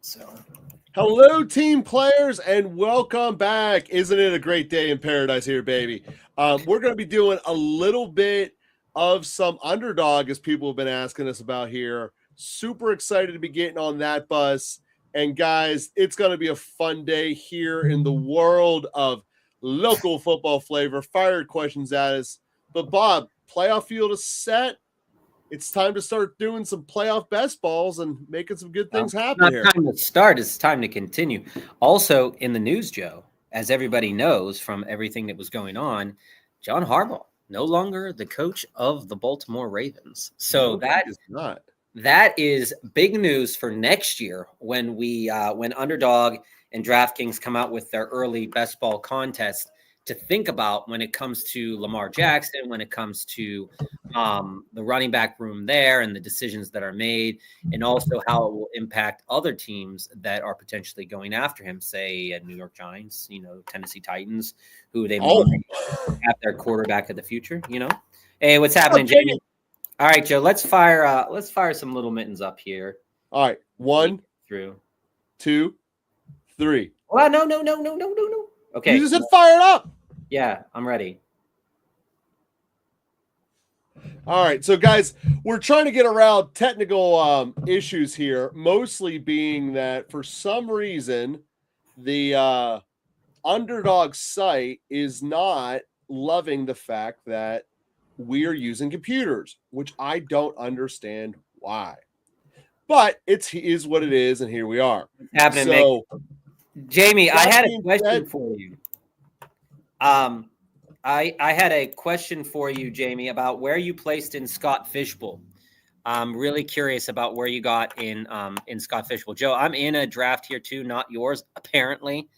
So, hello, team players, and welcome back. Isn't it a great day in paradise here, baby? We're going to be doing a little bit of some underdog, as people have been asking us about here. Super excited to be getting on that bus. And guys, it's going to be a fun day here in the world of local football flavor. Fire questions at us. But Bob, playoff field is set. It's time to start doing some playoff best balls and making some good things happen not here. time to start. It's time to continue. Also, in the news, Joe, as everybody knows from everything that was going on, John Harbaugh no longer the coach of the Baltimore Ravens. So that is not. That is big news for next year when when Underdog and DraftKings come out with their early best ball contest to think about when it comes to Lamar Jackson, when it comes to the running back room there and the decisions that are made, and also how it will impact other teams that are potentially going after him, say New York Giants, Tennessee Titans, who they might have their quarterback of the future. Hey, what's happening, Jamie? All right, Joe. Let's fire some little mittens up here. All right, 1, 2, 3. Well, no. Okay, you just said fire it up. Yeah, I'm ready. All right, so guys, we're trying to get around technical issues here, mostly being that for some reason the Underdog site is not loving the fact that we are using computers, which I don't understand why. But it is what it is, and here we are. So, Jamie, I had a question for you. I had a question for you, Jamie, about where you placed in Scott Fishbowl. I'm really curious about where you got in Scott Fishbowl. Joe, I'm in a draft here too, not yours, apparently.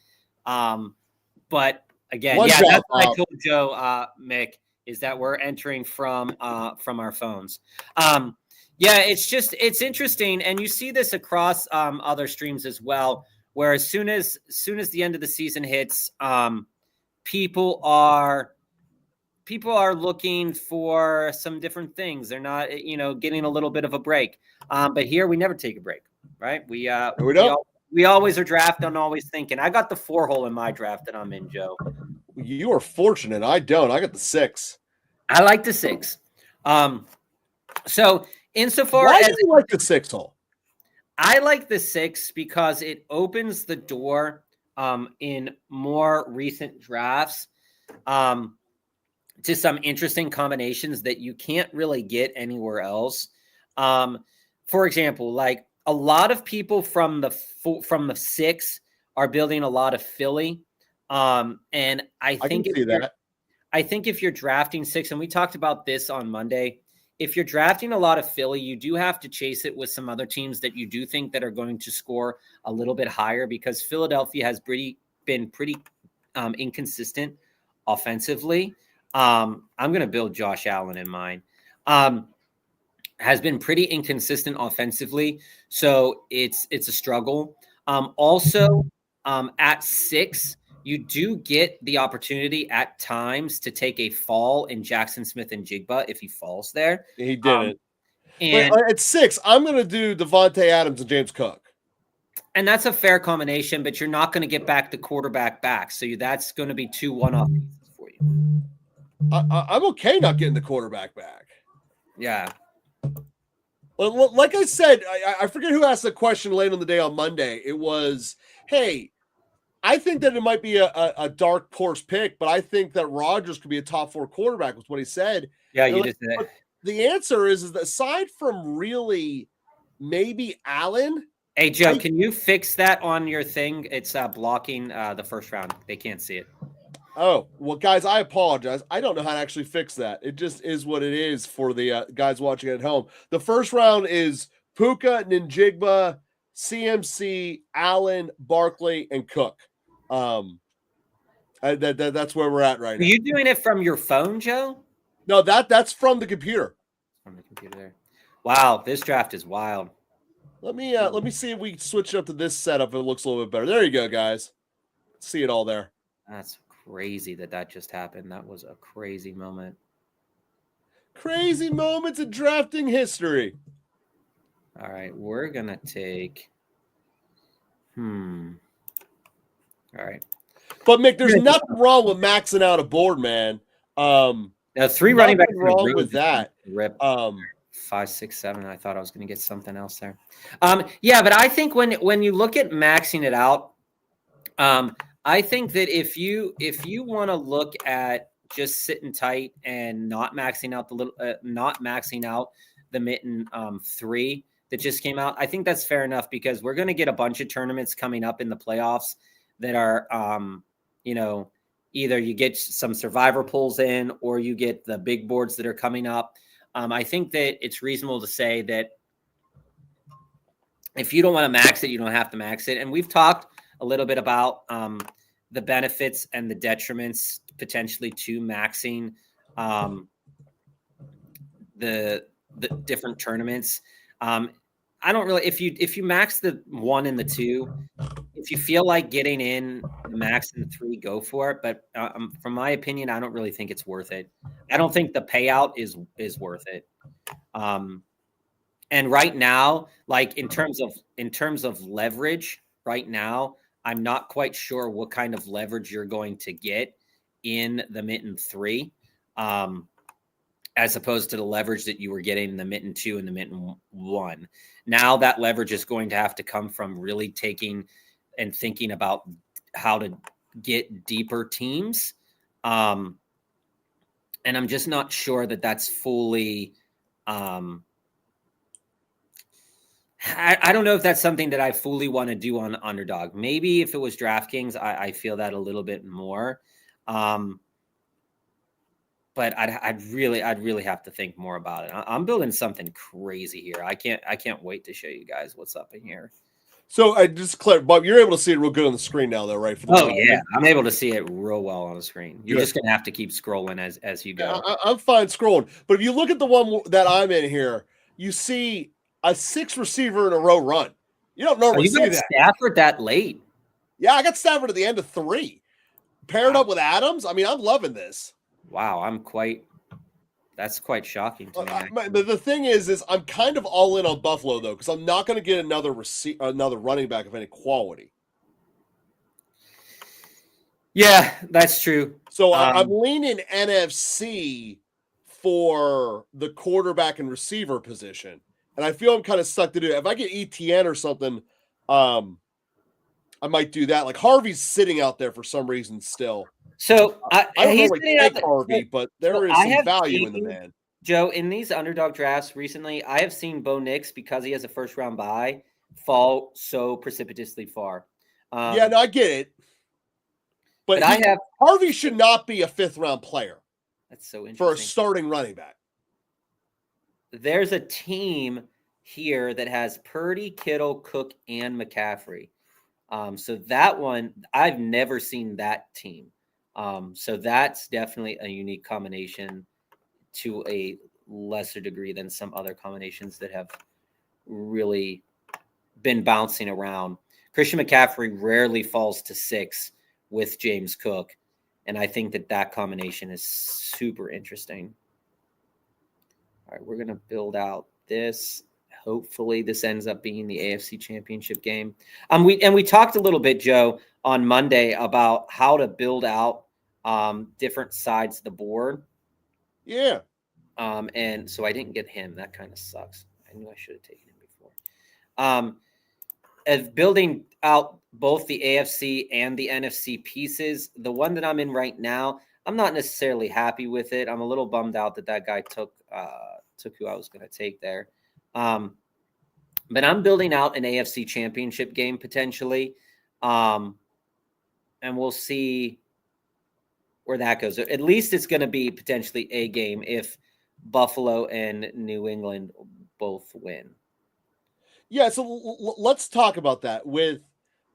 But again, that's what I told Joe, Mick, is that we're entering from our phones. It's interesting, and you see this across other streams as well, where as soon as the end of the season hits, people are looking for some different things. They're not, getting a little bit of a break. But here we never take a break, right? We always are drafting, always thinking. I got the 4-hole in my draft that I'm in, Joe. You are fortunate. I don't. I got the 6. I like the 6. So insofar why do you like the 6-hole? I like the 6 because it opens the door in more recent drafts to some interesting combinations that you can't really get anywhere else. For example, like a lot of people from the 6 are building a lot of Philly. And I think if you're drafting 6, and we talked about this on Monday, if you're drafting a lot of Philly, you do have to chase it with some other teams that you do think that are going to score a little bit higher, because Philadelphia has been pretty inconsistent offensively. I'm going to build Josh Allen in mine. Has been pretty inconsistent offensively, so it's a struggle. Also, at 6, you do get the opportunity at times to take a fall in Jackson Smith-Njigba if he falls there. He didn't. And at 6, I'm going to do Devontae Adams and James Cook. And that's a fair combination, but you're not going to get back the quarterback back. So that's going to be 2 one-off pieces for you. I'm okay not getting the quarterback back. Yeah. Like I said, I forget who asked the question late on the day on Monday. It was, hey, I think that it might be a dark horse pick, but I think that Rodgers could be a top 4 quarterback, was what he said. Yeah, you just said. The answer is that aside from really maybe Allen. Hey, Joe, can you fix that on your thing? It's blocking the first round. They can't see it. Oh, well, guys, I apologize. I don't know how to actually fix that. It just is what it is for the guys watching at home. The first round is Puka, Njigba, CMC, Allen, Barkley, and Cook. That's where we're at right now. Are you doing it from your phone, Joe? No, that's from the computer. From the computer there. Wow, this draft is wild. Let me see if we can switch it up to this setup. If it looks a little bit better. There you go, guys. See it all there. That's crazy that just happened. That was a crazy moment. Crazy moments in drafting history. All right, we're gonna take. All right. But Mick, there's nothing wrong with maxing out a board, man. Now, 3 running backs wrong with that. Rip. 5, 6, 7. I thought I was going to get something else there. Yeah, but I think when you look at maxing it out, I think that if you want to look at just sitting tight and not maxing out the mitten 3 that just came out, I think that's fair enough, because we're going to get a bunch of tournaments coming up in the playoffs that are either you get some survivor pulls in, or you get the big boards that are coming up. I think that it's reasonable to say that if you don't want to max it, you don't have to max it. And we've talked a little bit about the benefits and the detriments potentially to maxing the different tournaments. I don't really, if you max the 1 and the 2, if you feel like getting in the max and the 3, go for it. But from my opinion, I don't really think it's worth it. I don't think the payout is worth it. And right now, like in terms of leverage, right now, I'm not quite sure what kind of leverage you're going to get in the mitten 3, as opposed to the leverage that you were getting in the mitten 2 and the mitten 1. Now that leverage is going to have to come from really taking and thinking about how to get deeper teams. And I'm just not sure that that's fully, I don't know if that's something that I fully want to do on Underdog. Maybe if it was DraftKings, I feel that a little bit more. But I'd really have to think more about it. I'm building something crazy here. I can't wait to show you guys what's up in here. So I just clear, Bob, you're able to see it real good on the screen now, though, right? Yeah, I'm able to see it real well on the screen. You're just gonna have to keep scrolling as you go. I'm fine scrolling, but if you look at the one that I'm in here, you see a 6 receiver in a row run. You don't normally see that. Stafford that late? Yeah, I got Stafford at the end of 3, paired up with Adams. I mean, I'm loving this. Wow, that's quite shocking to me. The thing is I'm kind of all in on Buffalo, though, because I'm not going to get another running back of any quality. Yeah, that's true. So I'm leaning NFC for the quarterback and receiver position, and I feel I'm kind of stuck to do it. If I get ETN or something, I might do that. Like Harvey's sitting out there for some reason still. So I don't normally take Harvey, but there is some value in the man. Joe, in these underdog drafts recently, I have seen Bo Nix, because he has a first round bye, fall so precipitously far. Yeah, no, I get it. But Harvey should not be a 5th round player. That's so interesting. For a starting running back. There's a team here that has Purdy, Kittle, Cook, and McCaffrey. So that one, I've never seen that team. So that's definitely a unique combination to a lesser degree than some other combinations that have really been bouncing around. Christian McCaffrey rarely falls to 6 with James Cook, and I think that combination is super interesting. All right, we're going to build out this. Hopefully this ends up being the AFC Championship game. We talked a little bit, Joe, on Monday about how to build out different sides of the board. Yeah. And so I didn't get him. That kind of sucks. I knew I should have taken him before. As building out both the AFC and the NFC pieces, the one that I'm in right now, I'm not necessarily happy with it. I'm a little bummed out that guy took who I was going to take there. But I'm building out an AFC Championship game potentially. And we'll see where that goes. At least it's going to be potentially a game if Buffalo and New England both win. Yeah, so let's talk about that. With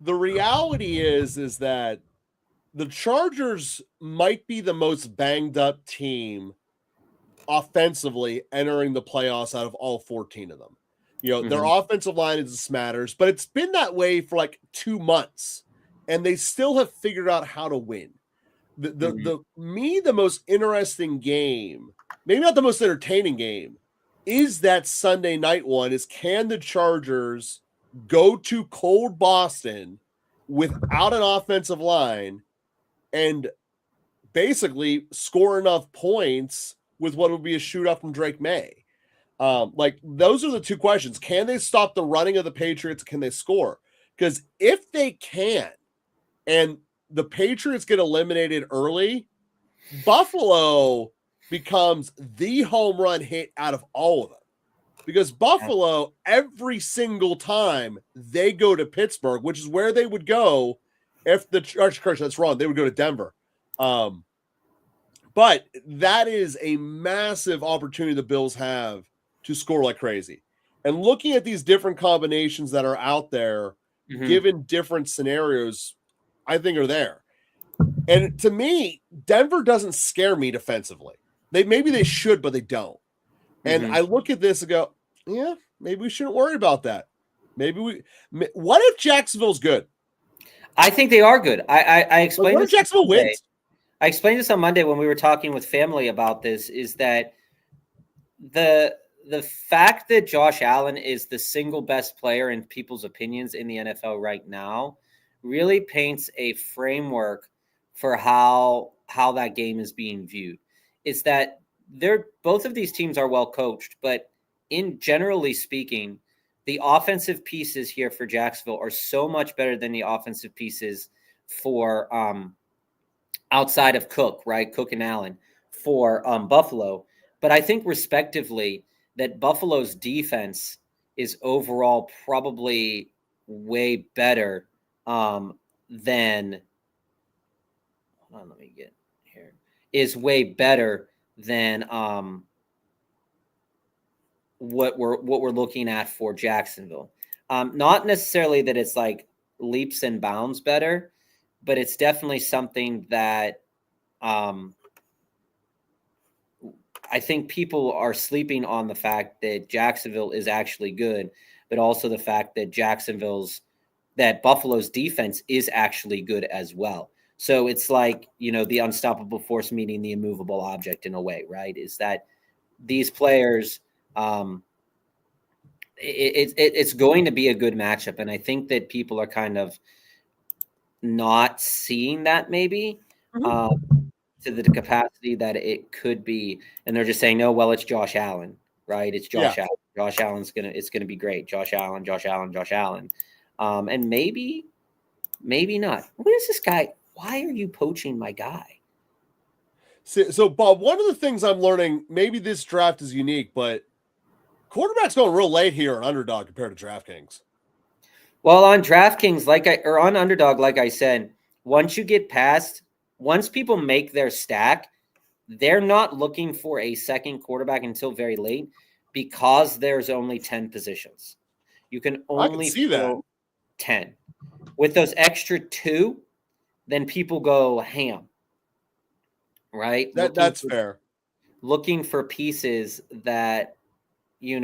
the reality is that the Chargers might be the most banged up team offensively entering the playoffs out of all 14 of them. You know, their offensive line is matters, but it's been that way for like 2 months, and they still have figured out how to win. The most interesting game, maybe not the most entertaining game, is that Sunday night one. Is can the Chargers go to cold Boston without an offensive line and basically score enough points with what would be a shootout from Drake May. Like those are the two questions. Can they stop the running of the Patriots? Can they score? Because if they can, and the Patriots get eliminated early, Buffalo becomes the home run hit out of all of them. Because Buffalo, every single time they go to Pittsburgh, which is where they would go if the Chargers, that's wrong, they would go to Denver. But that is a massive opportunity the Bills have to score like crazy. And looking at these different combinations that are out there, given different scenarios, I think are there. And to me, Denver doesn't scare me defensively. Maybe they should, but they don't. And I look at this and go, yeah, maybe we shouldn't worry about that. What if Jacksonville's good? I think they are good. I explained what if Jacksonville wins? I explained this on Monday when we were talking with family about this, is that the fact that Josh Allen is the single best player in people's opinions in the NFL right now really paints a framework for how that game is being viewed. Is that both of these teams are well coached, but in generally speaking, the offensive pieces here for Jacksonville are so much better than the offensive pieces for outside of Cook, right? Cook and Allen for Buffalo. But I think respectively that Buffalo's defense is overall probably way better than hold on, let me get here. Is way better than what we're looking at for Jacksonville. Not necessarily that it's like leaps and bounds better, but it's definitely something that I think people are sleeping on the fact that Jacksonville is actually good, but also the fact that Buffalo's defense is actually good as well. So it's like, the unstoppable force meeting the immovable object in a way, right? Is that these players, it's going to be a good matchup. And I think that people are kind of not seeing that maybe to the capacity that it could be. And they're just saying, no, well, it's Josh Allen, right? It's Josh Allen. Josh Allen's it's going to be great. Josh Allen. And maybe not. What is this guy? Why are you poaching my guy? So, Bob, one of the things I'm learning, maybe this draft is unique, but quarterback's going real late here on Underdog compared to DraftKings. Well, on DraftKings, on Underdog, like I said, once people make their stack, they're not looking for a second quarterback until very late because there's only 10 positions. You can only fill 10. With those extra 2, then people go ham, right? That's fair. Looking for pieces that, may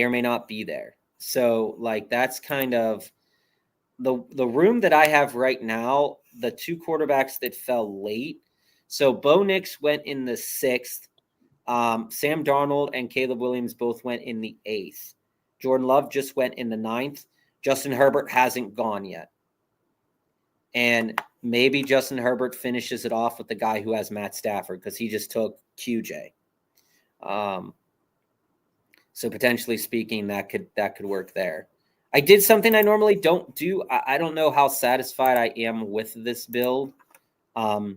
or may not be there. So, that's kind of the room that I have right now, the 2 quarterbacks that fell late. So, Bo Nix went in the 6th. Sam Darnold and Caleb Williams both went in the 8th. Jordan Love just went in the 9th. Justin Herbert hasn't gone yet. And maybe Justin Herbert finishes it off with the guy who has Matt Stafford because he just took QJ. So potentially speaking, that could work there. I did something I normally don't do. I don't know how satisfied I am with this build. But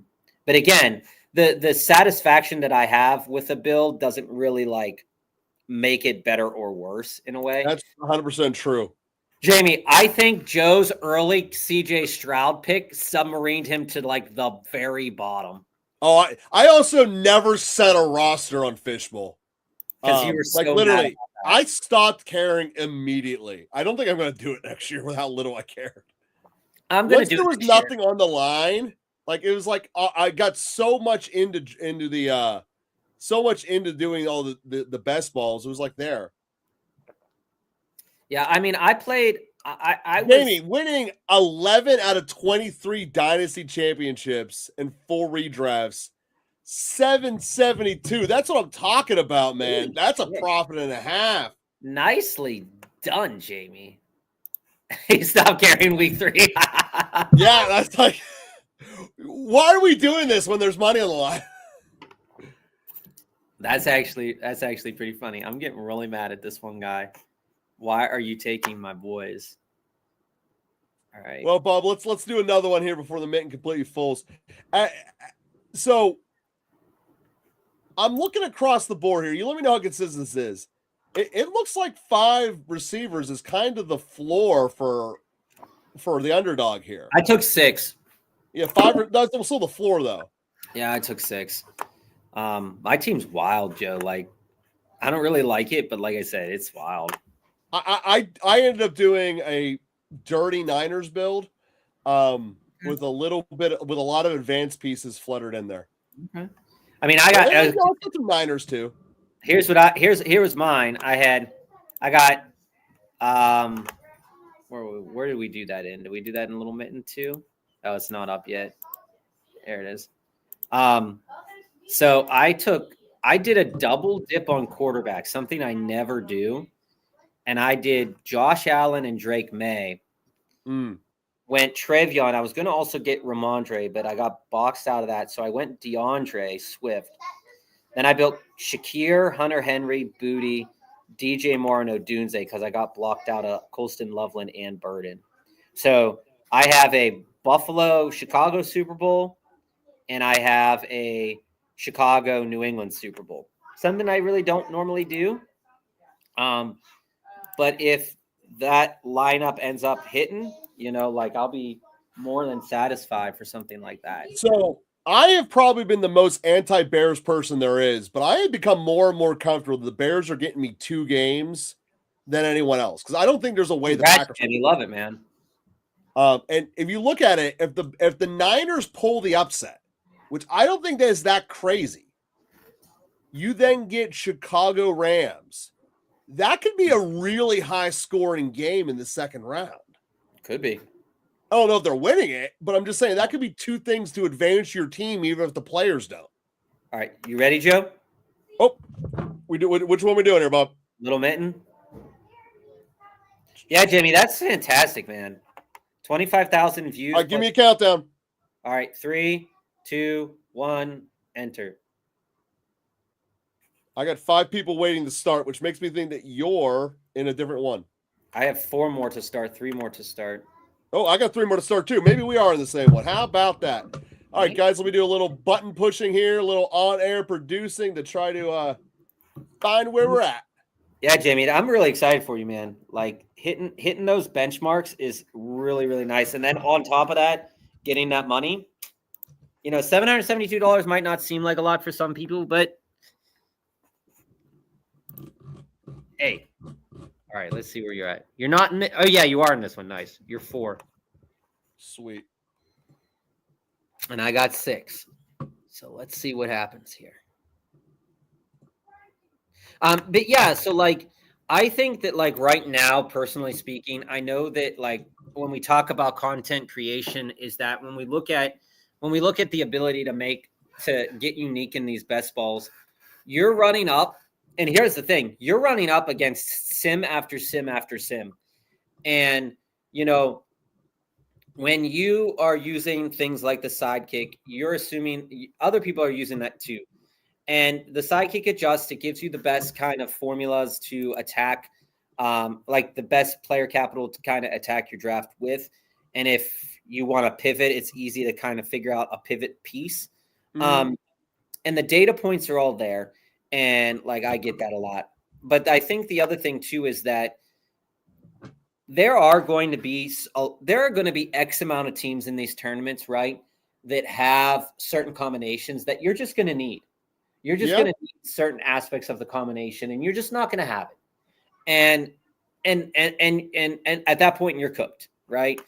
again, the satisfaction that I have with a build doesn't really make it better or worse in a way. That's 100% true. Jamie, I think Joe's early CJ Stroud pick submarined him to the very bottom. Oh, I also never set a roster on Fishbowl. Because you were so literally, I stopped caring immediately. I don't think I'm going to do it next year with how little I cared. I'm going to do it. There was nothing on the line. It was I got so much into doing all the best balls. It was there. Yeah, I mean, I played. I was winning 11 out of 23 dynasty championships and 4 redrafts. 772. That's what I'm talking about, man. That's a profit and a half. Nicely done, Jamie. He stopped carrying week 3. Yeah, that's like, why are we doing this when there's money on the line? That's actually pretty funny. I'm getting really mad at this one guy. Why are you taking my boys? All right. Well, Bob, let's do another one here before the mitten completely falls. So I'm looking across the board here. You let me know how consistent this is. It looks like 5 receivers is kind of the floor for the underdog here. I took 6. Yeah, 5. That's still the floor though. Yeah, I took 6. My team's wild, Joe. Like, I don't really like it, but like I said, it's wild. I ended up doing a dirty Niners build with a lot of advanced pieces fluttered in there. Okay. I mean, I got some Niners too. Here was mine. I got where did we do that in? Did we do that in Little Mitten too? Oh, it's not up yet. There it is. So I did a double dip on quarterback, something I never do. And I did Josh Allen and Drake May. Went Trevion. I was going to also get Ramondre, but I got boxed out of that. So I went DeAndre Swift. Then I built Shakir, Hunter Henry, Booty, DJ Moore, and Odunze because I got blocked out of Colston, Loveland, and Burden. So I have a Buffalo-Chicago Super Bowl, and I have a Chicago-New England Super Bowl. Something I really don't normally do. But if that lineup ends up hitting, I'll be more than satisfied for something like that. So I have probably been the most anti-Bears person there is, but I have become more and more comfortable that the Bears are getting me 2 games than anyone else because I don't think there's a way the Packers. And you love it, man. And if you look at it, if the Niners pull the upset, which I don't think that is that crazy, you then get Chicago Rams. That could be a really high scoring game in the second round. Could be. I don't know if they're winning it, but I'm just saying that could be 2 things to advance your team, even if the players don't. All right. You ready, Joe? Oh, we do. Which one are we doing here, Bob? Little Mitten. Yeah, Jimmy, that's fantastic, man. 25,000 views. All right, give me a countdown. All right. 3, 2, 1, enter. I got 5 people waiting to start, which makes me think that you're in a different one. I have 4 more to start, 3 more to start. Oh, I got 3 more to start too. Maybe we are in the same one. How about that? All right, guys, let me do a little button pushing here, a little on-air producing to try to find where we're at. Yeah, Jamie, I'm really excited for you, man. Like hitting those benchmarks is really, really nice. And then on top of that, getting that money, $772 might not seem like a lot for some people, but hey, all right, let's see where you're at. You're not in it. Oh, yeah, you are in this one. Nice. You're 4. Sweet. And I got 6. So let's see what happens here. But yeah, so I think that right now, personally speaking, I know that when we talk about content creation is that when we look at the ability to get unique in these best balls, you're running up. And here's the thing, you're running up against sim after sim after sim. And, when you are using things like the sidekick, you're assuming other people are using that too. And the sidekick adjusts, it gives you the best kind of formulas to attack, the best player capital to kind of attack your draft with. And if you want to pivot, it's easy to kind of figure out a pivot piece. And the data points are all there. And I get that a lot. But I think the other thing too is that there are going to be X amount of teams in these tournaments, right, that have certain combinations that you're just going to need. You're just going to need certain aspects of the combination, and you're just not going to have it. And at that point, you're cooked, right?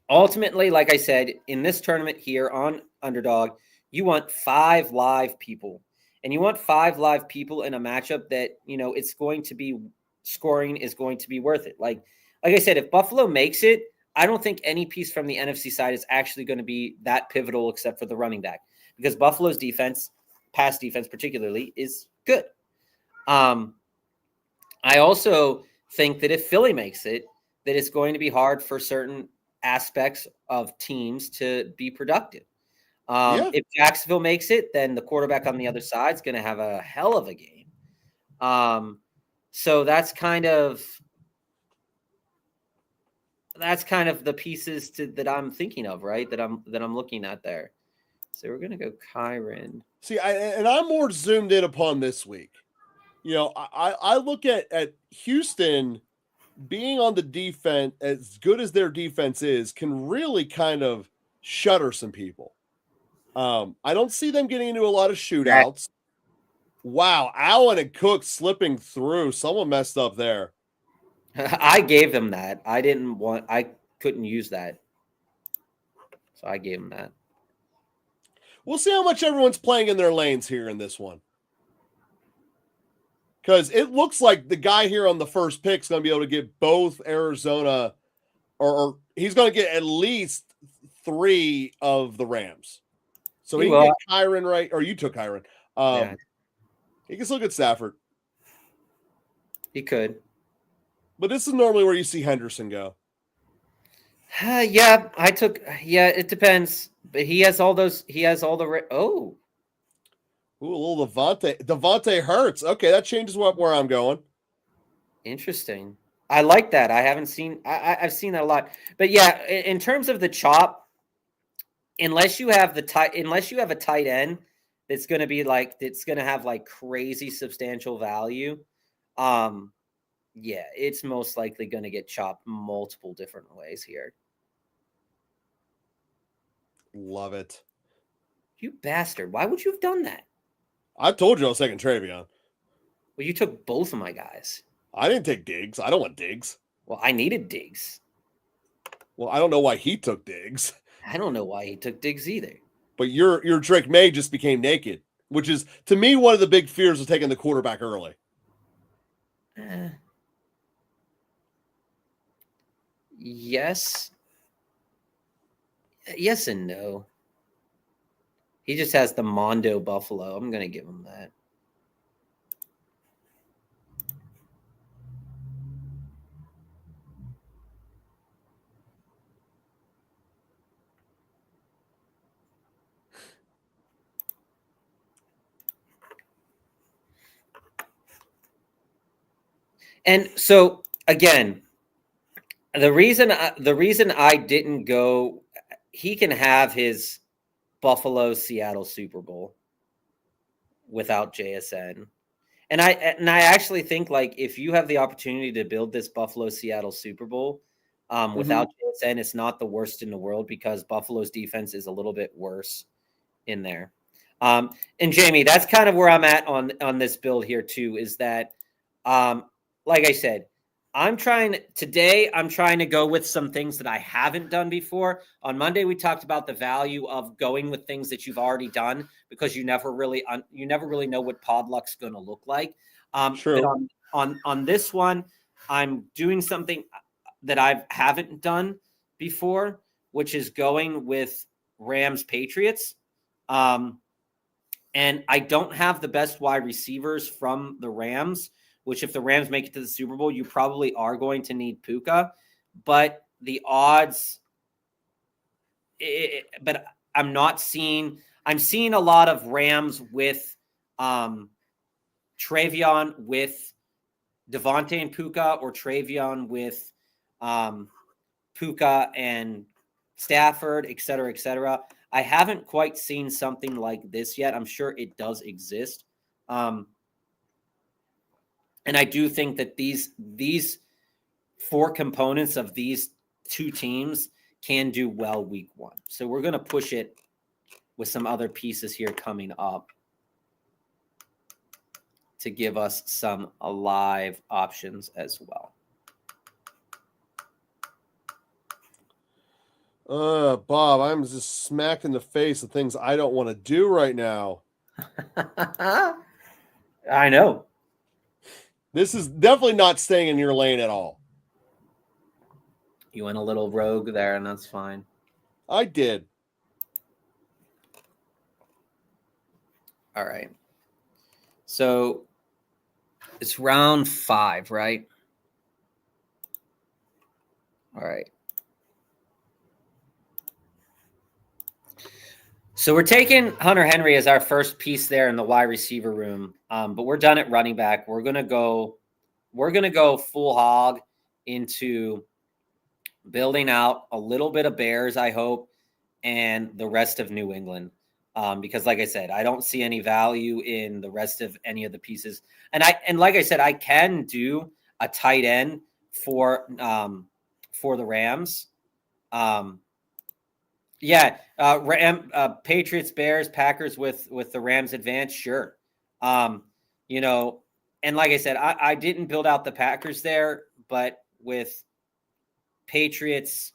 Ultimately, like I said, in this tournament here on Underdog, you want 5 live people. And you want 5 live people in a matchup that, it's going to be scoring is going to be worth it. Like I said, if Buffalo makes it, I don't think any piece from the NFC side is actually going to be that pivotal except for the running back because Buffalo's defense, pass defense particularly, is good. I also think that if Philly makes it, that it's going to be hard for certain aspects of teams to be productive. Yeah. If Jacksonville makes it, then the quarterback on the other side is going to have a hell of a game. So that's kind of the pieces that I'm thinking of, right? That I'm looking at there. So we're gonna go Kyron. See, I'm more zoomed in upon this week. I look at Houston being on the defense, as good as their defense is, can really kind of shutter some people. I don't see them getting into a lot of shootouts. Wow, Allen and Cook slipping through. Someone messed up there. I gave them that. I couldn't use that. So I gave them that. We'll see how much everyone's playing in their lanes here in this one. Because it looks like the guy here on the first pick is going to be able to get both Arizona, or he's going to get at least 3 of the Rams. So he can get Kyron right, or you took Kyron. Yeah. He can still get Stafford. He could. But this is normally where you see Henderson go. Yeah, it depends. But he has all those. He has all the. Ooh, a little Devontae Hurts. Okay, that changes where I'm going. Interesting. I like that. I haven't seen. I've seen that a lot. But yeah, in terms of the chop, unless you have a tight end that's going to be like that's going to have like crazy substantial value, yeah, it's most likely going to get chopped multiple different ways here. Love it. You bastard. Why would you have done that? I told you I was taking Travion. Well, you took both of my guys. I didn't take Diggs. I don't want Diggs. Well, I needed Diggs. Well, I don't know why he took Diggs. I don't know why he took Diggs either. But your Drake May just became naked, which is, to me, one of the big fears of taking the quarterback early. Yes. Yes and no. He just has the Mondo Buffalo. I'm going to give him that. And so again, the reason I didn't go, he can have his Buffalo Seattle Super Bowl without JSN. And I actually think, like, if you have the opportunity to build this Buffalo Seattle Super Bowl without JSN, it's not the worst in the world, because Buffalo's defense is a little bit worse in there. And Jamie, that's kind of where I'm at on this build here too, is that like I said, I'm trying to go with some things that I haven't done before. On Monday, we talked about the value of going with things that you've already done, because you never really know what pod luck's going to look like. True. But on this one, I'm doing something that I haven't done before, which is going with Rams Patriots. And I don't have the best wide receivers from the Rams, which, if the Rams make it to the Super Bowl, you probably are going to need Puka. But the odds, but I'm seeing a lot of Rams with Travion with Devontae and Puka, or Travion with Puka and Stafford, et cetera, et cetera. I haven't quite seen something like this yet. I'm sure it does exist. And I do think that these 4 components of these 2 teams can do well week 1. So we're going to push it with some other pieces here coming up to give us some live options as well. Bob, I'm just smacked in the face of things I don't want to do right now. I know. This is definitely not staying in your lane at all. You went a little rogue there, and that's fine. I did. All right. So It's round 5, right? All right. So we're taking Hunter Henry as our first piece there in the wide receiver room, but we're done at running back. We're gonna go full hog into building out a little bit of Bears, I hope, and the rest of New England. Because like I said, I don't see any value in the rest of any of the pieces. And like I said, I can do a tight end for the Rams. Patriots, Bears, Packers with the Rams advance, sure. And like I said, I didn't build out the Packers there, but with Patriots,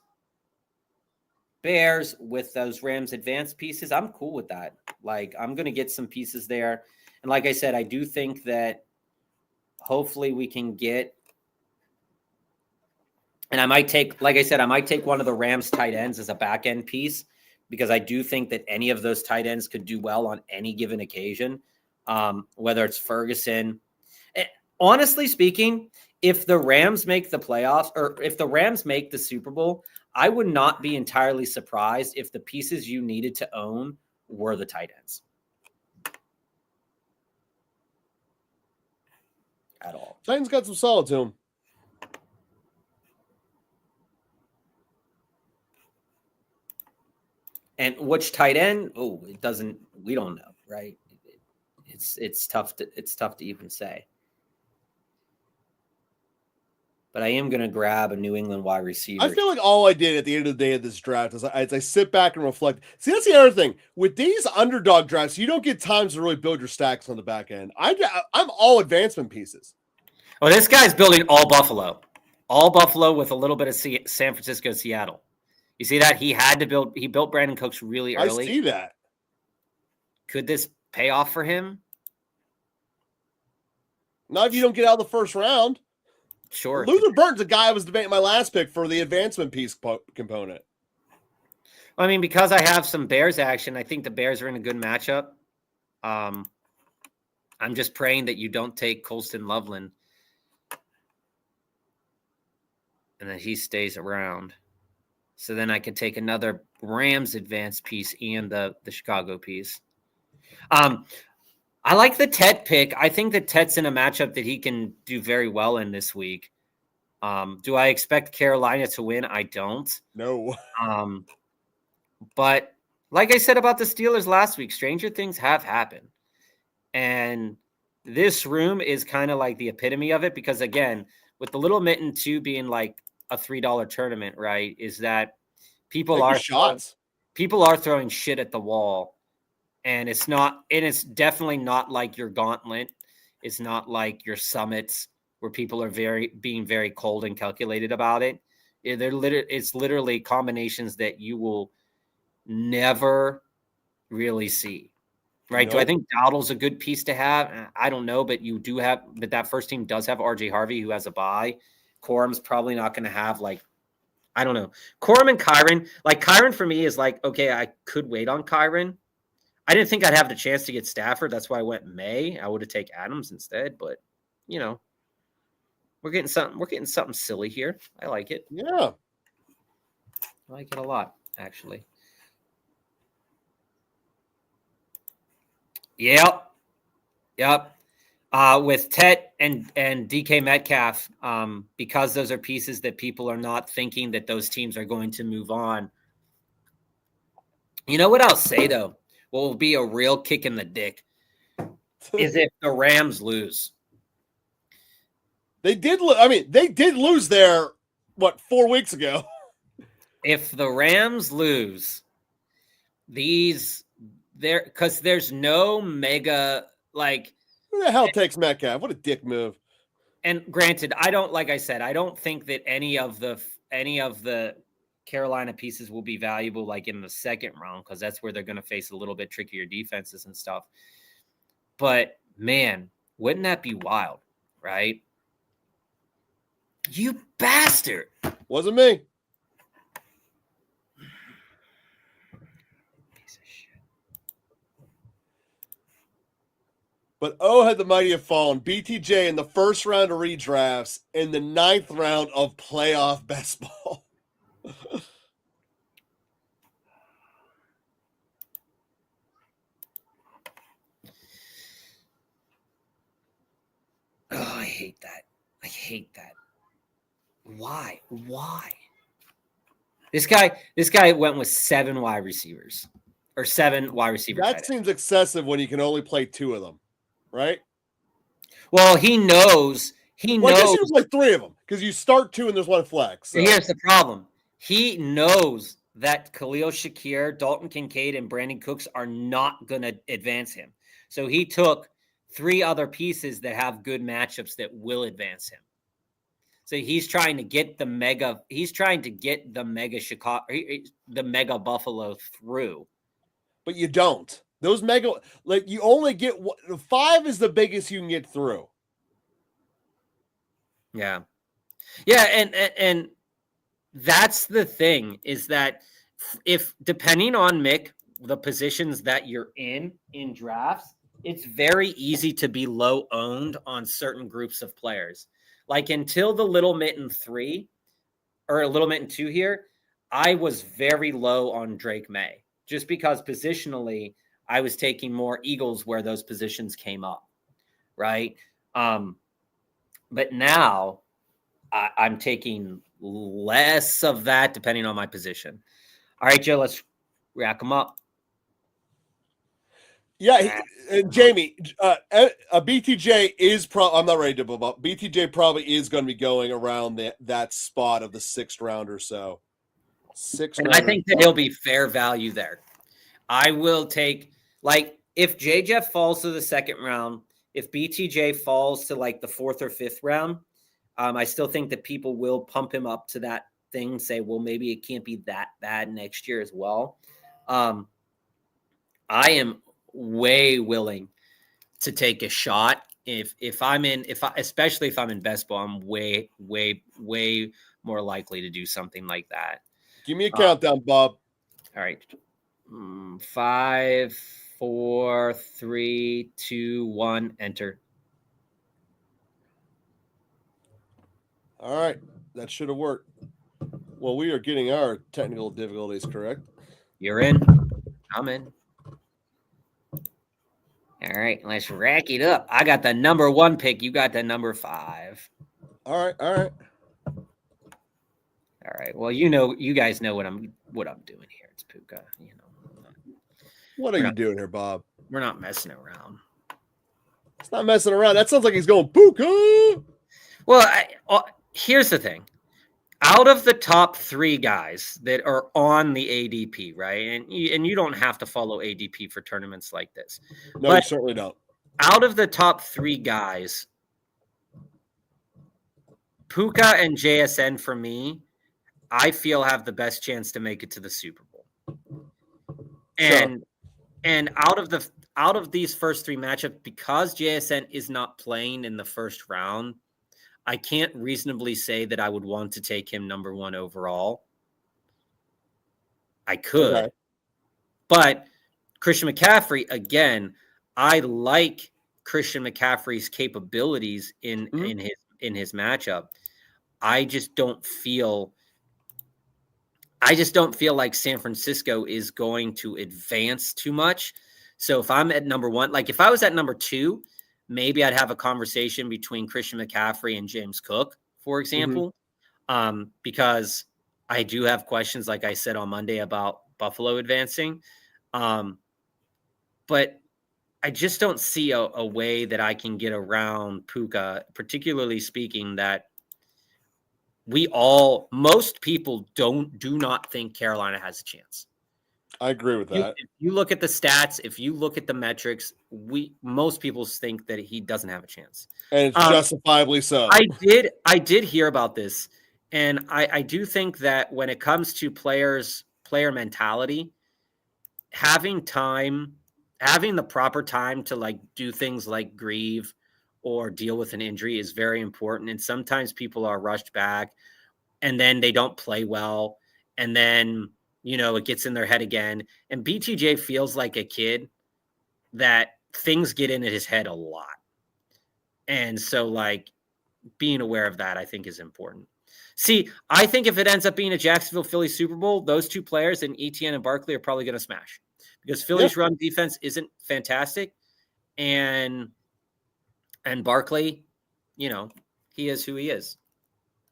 Bears with those Rams advanced pieces, I'm cool with that. Like, I'm going to get some pieces there. And like I said, I do think that hopefully we can get, and I might take one of the Rams tight ends as a back end piece, because I do think that any of those tight ends could do well on any given occasion, whether it's Ferguson. Honestly speaking, if the Rams make the playoffs or if the Rams make the Super Bowl, I would not be entirely surprised if the pieces you needed to own were the tight ends. At all. Titans got some solid to him. And which tight end? Oh, we don't know, right? It's tough to even say. But I am going to grab a New England wide receiver. I feel like all I did at the end of the day of this draft is I sit back and reflect. See, that's the other thing. With these underdog drafts, you don't get times to really build your stacks on the back end. I'm all advancement pieces. Oh, this guy's building all Buffalo. All Buffalo with a little bit of San Francisco, Seattle. You see that? He built Brandon Cooks really early. I see that. Could this pay off for him? Not if you don't get out of the first round. Sure. Luther Burton's a guy I was debating my last pick for the advancement piece component. I mean, because I have some Bears action, I think the Bears are in a good matchup. I'm just praying that you don't take Colston Loveland and that he stays around. So then I could take another Rams advanced piece and the Chicago piece. I like the Tet pick. I think that Tet's in a matchup that he can do very well in this week. Do I expect Carolina to win? I don't. No. But like I said about the Steelers last week, stranger things have happened. And this room is kind of like the epitome of it, because again, with the Little Mitten 2 being like a $3 tournament, right, is that people are throwing shit at the wall. And it's definitely not like your gauntlet. It's not like your summits where people are being very cold and calculated about it. It's literally combinations that you will never really see. Right? Nope. Do I think Dowdle's a good piece to have? I don't know, but that first team does have RJ Harvey, who has a bye. Corum's probably not going to have I don't know. Corum and Kyron, Kyron for me is okay, I could wait on Kyron. I didn't think I'd have the chance to get Stafford. That's why I went May. I would have taken Adams instead, but we're getting something silly here. I like it. Yeah. I like it a lot, actually. Yep. With Tet and DK Metcalf, because those are pieces that people are not thinking that those teams are going to move on. You know what I'll say, though? What will be a real kick in the dick is if the Rams lose. They did. They did lose there, 4 weeks ago? If the Rams lose, because there's no mega who the hell takes Metcalf? What a dick move. And granted, I don't think that any of the Carolina pieces will be valuable in the second round, because that's where they're going to face a little bit trickier defenses and stuff. But man, wouldn't that be wild, right? You bastard. Wasn't me. Piece of shit. But oh, had the mighty have fallen. BTJ in the first round of redrafts, in the 9th round of playoff best ball. Oh, I hate that. I hate that. Why? This guy went with 7 wide receivers or 7 wide receivers. That seems excessive when you can only play 2 of them, right? Well, he knows. Well, I guess you can play 3 of them because you start 2 and there's 1 flex. So. Here's the problem. He knows that Khalil Shakir, Dalton Kincaid, and Brandon Cooks are not going to advance him. So he took 3 other pieces that have good matchups that will advance him. So he's trying to get the mega Chicago, the mega Buffalo through. But you don't. Those mega, like you only get 5 is the biggest you can get through. Yeah. Yeah. And that's the thing is that if depending on Mick, the positions that you're in drafts, it's very easy to be low owned on certain groups of players. Like until the Little Mitten 3 or a Little Mitten 2 here, I was very low on Drake May just because positionally I was taking more Eagles where those positions came up. Right. But now I'm taking less of that depending on my position. All right, Joe, let's rack them up. Yeah, and Jamie, a BTJ is probably. I'm not ready to move up. BTJ probably is going to be going around that spot of the 6th round or so. 6th round. I think that he'll be fair value there. I will take like if J Jeff falls to the 2nd round, if BTJ falls to like the 4th or 5th round, I still think that people will pump him up to that thing. Say, well, maybe it can't be that bad next year as well. I am way willing to take a shot especially if I'm in best ball, I'm way more likely to do something like that. Give me a countdown, Bob. All right. 5, 4, 3, 2, 1, enter. All right. That should have worked. Well, we are getting our technical difficulties correct. You're in. I'm in. All right, let's rack it up. I got the number 1 pick. You got the number 5. All right. All right. Well, you guys know what I'm doing here. It's Puka. What are you doing here, Bob? We're not messing around. It's not messing around. That sounds like he's going Puka. Well, here's the thing. Out of the top 3 guys that are on the ADP, right? And you don't have to follow ADP for tournaments like this. No, you certainly don't. Out of the top 3 guys, Puka and JSN for me, I feel have the best chance to make it to the Super Bowl. And out of these first 3 matchups, because JSN is not playing in the first round, I can't reasonably say that I would want to take him number 1 overall. I could. Okay. But Christian McCaffrey, again, I like Christian McCaffrey's capabilities in his matchup. I just don't feel like San Francisco is going to advance too much. So if I'm at number 1, like if I was at number 2, maybe I'd have a conversation between Christian McCaffrey and James Cook, for example, because I do have questions, like I said on Monday, about Buffalo advancing. But I just don't see a way that I can get around Puka, particularly speaking that most people do not think Carolina has a chance. I agree with that. If you look at the stats, if you look at the metrics, most people think that he doesn't have a chance. And it's justifiably so. I did hear about this. And I do think that when it comes to player mentality, having the proper time to like do things like grieve or deal with an injury is very important. And sometimes people are rushed back and then they don't play well. And then, it gets in their head again. And BTJ feels like a kid that things get into his head a lot. And so, like, being aware of that, I think, is important. See, I think if it ends up being a Jacksonville Phillies Super Bowl, those two players, and Etienne and Barkley, are probably going to smash because Phillies run defense isn't fantastic. And Barkley, you know, he is who he is.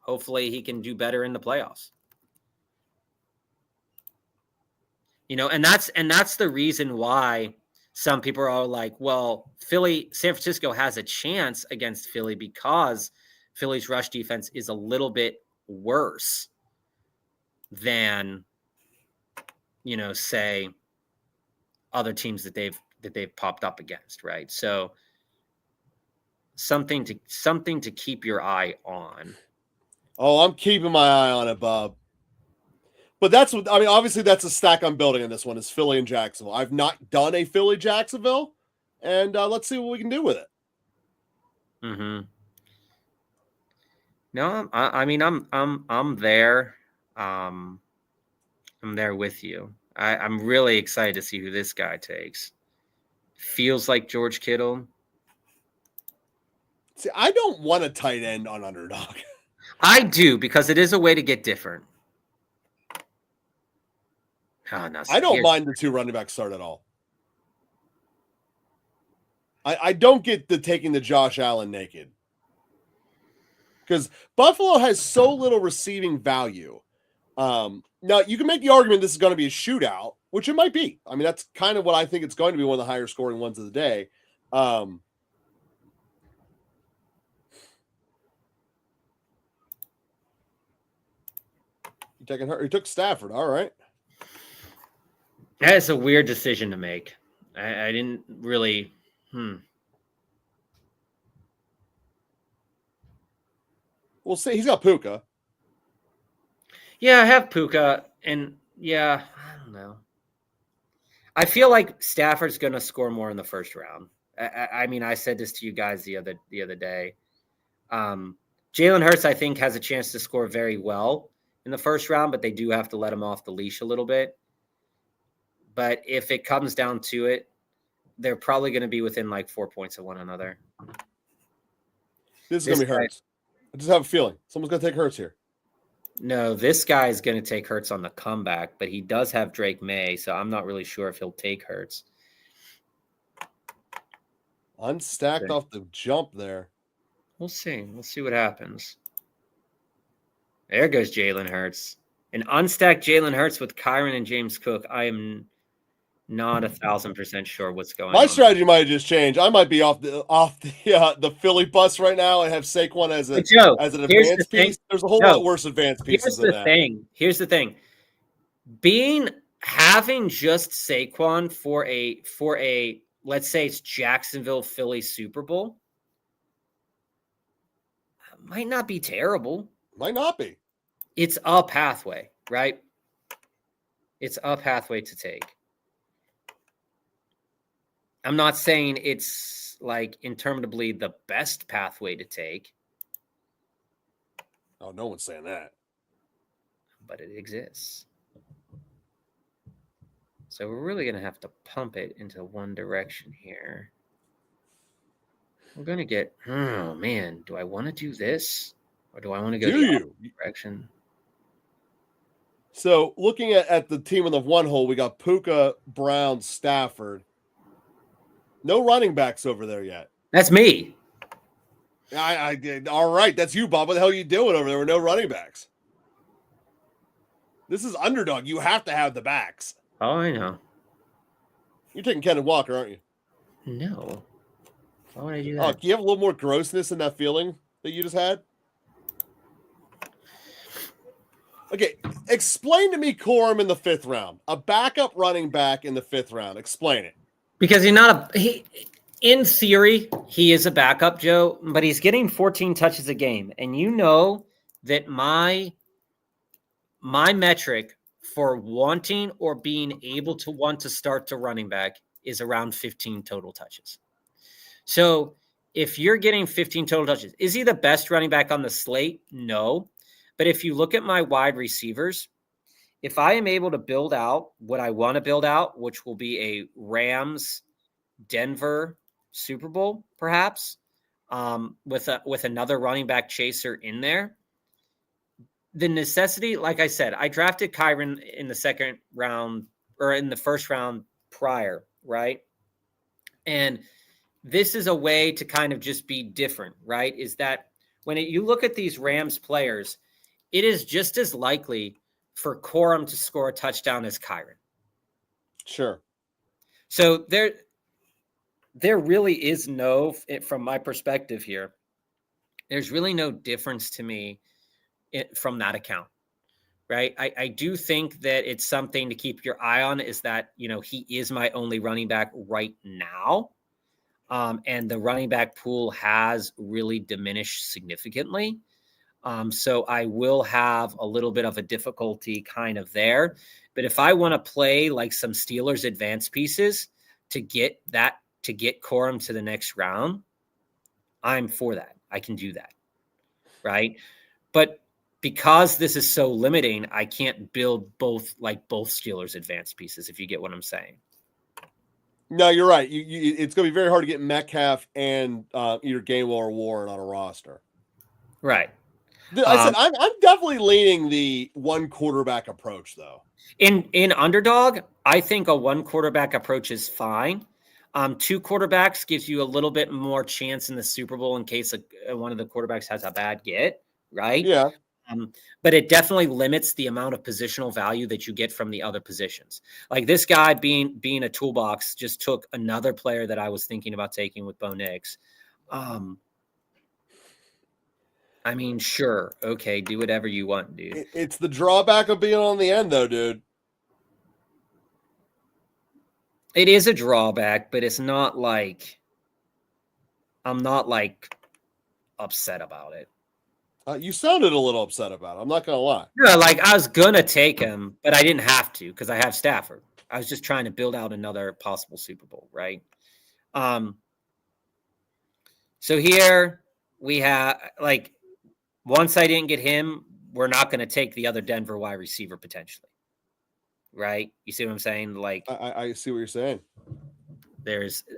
Hopefully he can do better in the playoffs. You know, and that's the reason why some people are like, well, San Francisco has a chance against Philly because Philly's rush defense is a little bit worse than, you know, say other teams that they've popped up against, right? So something to keep your eye on. Oh, I'm keeping my eye on it, Bob. But that's what I mean. Obviously, that's a stack I'm building in this one is Philly and Jacksonville. I've not done a Philly Jacksonville, and let's see what we can do with it. Mm-hmm. No, I mean I'm there. I'm there with you. I'm really excited to see who this guy takes. Feels like George Kittle. See, I don't want a tight end on Underdog. I do because it is a way to get different. Oh, no, I don't mind the two running backs start at all. I don't get the taking the Josh Allen naked. Because Buffalo has so little receiving value. Now, you can make the argument this is going to be a shootout, which it might be. I mean, that's kind of what I think it's going to be, one of the higher scoring ones of the day. You taking her? You took Stafford. All right. That's a weird decision to make. I didn't really. We'll see. He's got Puka. Yeah, I have Puka, and yeah, I don't know. I feel like Stafford's going to score more in the first round. I mean, I said this to you guys the other day. Jalen Hurts, I think, has a chance to score very well in the first round, but they do have to let him off the leash a little bit. But if it comes down to it, they're probably going to be within like 4 points of one another. This is going to be Hurts. I just have a feeling someone's going to take Hurts here. No, this guy is going to take Hurts on the comeback, but he does have Drake May, so I'm not really sure if he'll take Hurts. Unstacked off the jump there. We'll see. We'll see what happens. There goes Jalen Hurts. An unstacked Jalen Hurts with Kyron and James Cook. I am not 1,000% sure what's going on. My strategy might have just changed. I might be off the Philly bus right now and have Saquon as an advanced piece. There's a whole lot worse advanced pieces than that. Here's the thing. Having just Saquon for a let's say it's Jacksonville Philly Super Bowl might not be terrible. Might not be. It's a pathway, right? It's a pathway to take. I'm not saying it's like interminably the best pathway to take. Oh, no one's saying that. But it exists. So we're really going to have to pump it into one direction here. We're going to get, oh man, do I want to do this? Or do I want to go the opposite direction? So looking at the team in the one hole, we got Puka, Brown, Stafford. No running backs over there yet. That's me. I did. All right. That's you, Bob. What the hell are you doing over there with no running backs? This is Underdog. You have to have the backs. Oh, I know. You're taking Kenneth Walker, aren't you? No. Why would I do that? Oh, do you have a little more grossness in that feeling that you just had? Okay. Explain to me Corum in the 5th round. A backup running back in the 5th round. Explain it. Because in theory, he is a backup, Joe, but he's getting 14 touches a game. And you know that my metric for wanting or being able to want to start to running back is around 15 total touches. So if you're getting 15 total touches, is he the best running back on the slate? No. But if you look at my wide receivers, if I am able to build out what I want to build out, which will be a Rams Denver Super Bowl, perhaps, with another running back chaser in there. The necessity, like I said, I drafted Kyron in the second round or in the first round prior, right? And this is a way to kind of just be different, right? Is that when you look at these Rams players, it is just as likely for Corum to score a touchdown as Kyron. Sure. So there really is no, from my perspective here, there's really no difference to me from that account, right? I do think that it's something to keep your eye on, is that, he is my only running back right now. And the running back pool has really diminished significantly. So I will have a little bit of a difficulty kind of there. But if I want to play like some Steelers advanced pieces to get Corum to the next round, I'm for that. I can do that. Right. But because this is so limiting, I can't build both Steelers advanced pieces, if you get what I'm saying. No, you're right. It's going to be very hard to get Metcalf and either Gainwell or Warren on a roster. Right. I said I'm definitely leaning the one quarterback approach, though. In Underdog, I think a one quarterback approach is fine. Two quarterbacks gives you a little bit more chance in the Super Bowl in case one of the quarterbacks has a bad get, right? Yeah. But it definitely limits the amount of positional value that you get from the other positions. Like this guy being a toolbox just took another player that I was thinking about taking with Bo Nix. I mean, sure. Okay. Do whatever you want, dude. It's the drawback of being on the end, though, dude. It is a drawback, but it's not like I'm not like upset about it. You sounded a little upset about it. I'm not going to lie. Yeah, like I was going to take him, but I didn't have to because I have Stafford. I was just trying to build out another possible Super Bowl, right? So here we have, like, once I didn't get him, we're not going to take the other Denver wide receiver potentially, right? You see what I'm saying? Like, I see what you're saying.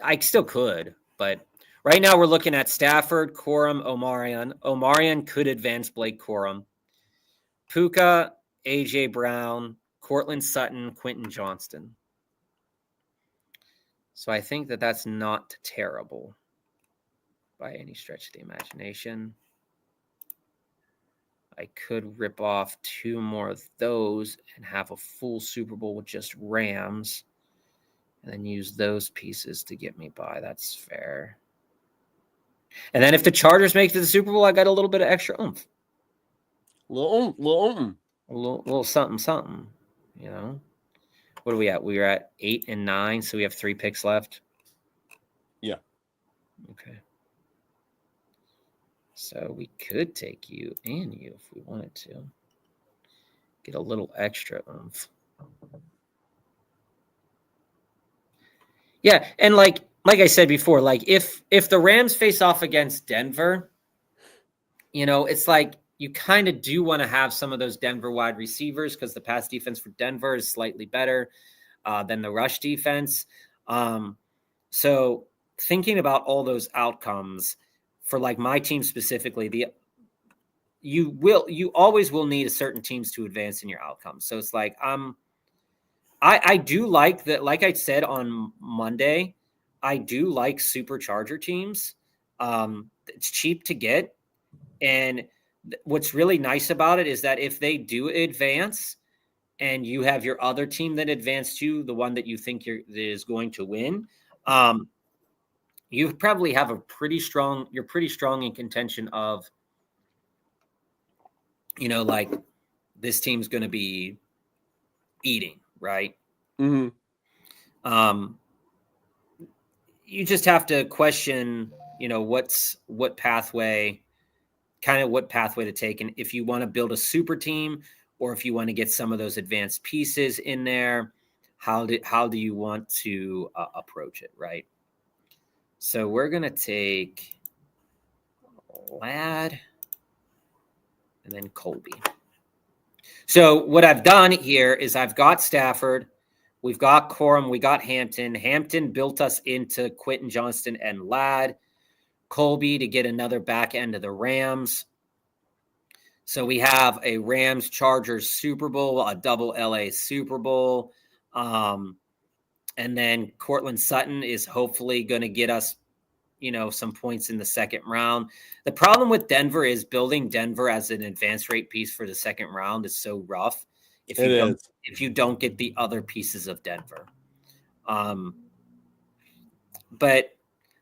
I still could, but right now we're looking at Stafford, Corum, Omarion. Omarion could advance Blake Corum. Puka, A.J. Brown, Cortland Sutton, Quentin Johnston. So I think that that's not terrible by any stretch of the imagination. I could rip off two more of those and have a full Super Bowl with just Rams and then use those pieces to get me by. That's fair. And then if the Chargers make it to the Super Bowl, I got a little bit of extra oomph. Little something, you know. What are we at? We're at 8 and 9, so we have 3 picks left. Yeah. Okay. So we could take you and you if we wanted to. Get a little extra oomph. Yeah, and like I said before, like if the Rams face off against Denver, it's like you kind of do want to have some of those Denver wide receivers because the pass defense for Denver is slightly better than the rush defense. So thinking about all those outcomes for like my team specifically, you always will need a certain teams to advance in your outcomes. So it's like I do like that. Like I said on Monday, I do like supercharger teams. It's cheap to get, and what's really nice about it is that if they do advance and you have your other team that advanced to the one that you think is going to win, you probably have you're pretty strong in contention of, like this team's going to be eating, right? Mm-hmm. You just have to question, what pathway to take. And if you want to build a super team or if you want to get some of those advanced pieces in there, how do you want to approach it, right? So we're going to take Ladd and then Colby. So what I've done here is I've got Stafford, We've got Corum. We got Hampton. Hampton built us into Quentin Johnston and Ladd. Colby to get another back end of the Rams. So we have a Rams Chargers Super Bowl, a double LA Super Bowl. And then Cortland Sutton is hopefully going to get us, some points in the second round. The problem with Denver is building Denver as an advance rate piece for the second round is so rough. If you don't get the other pieces of Denver. But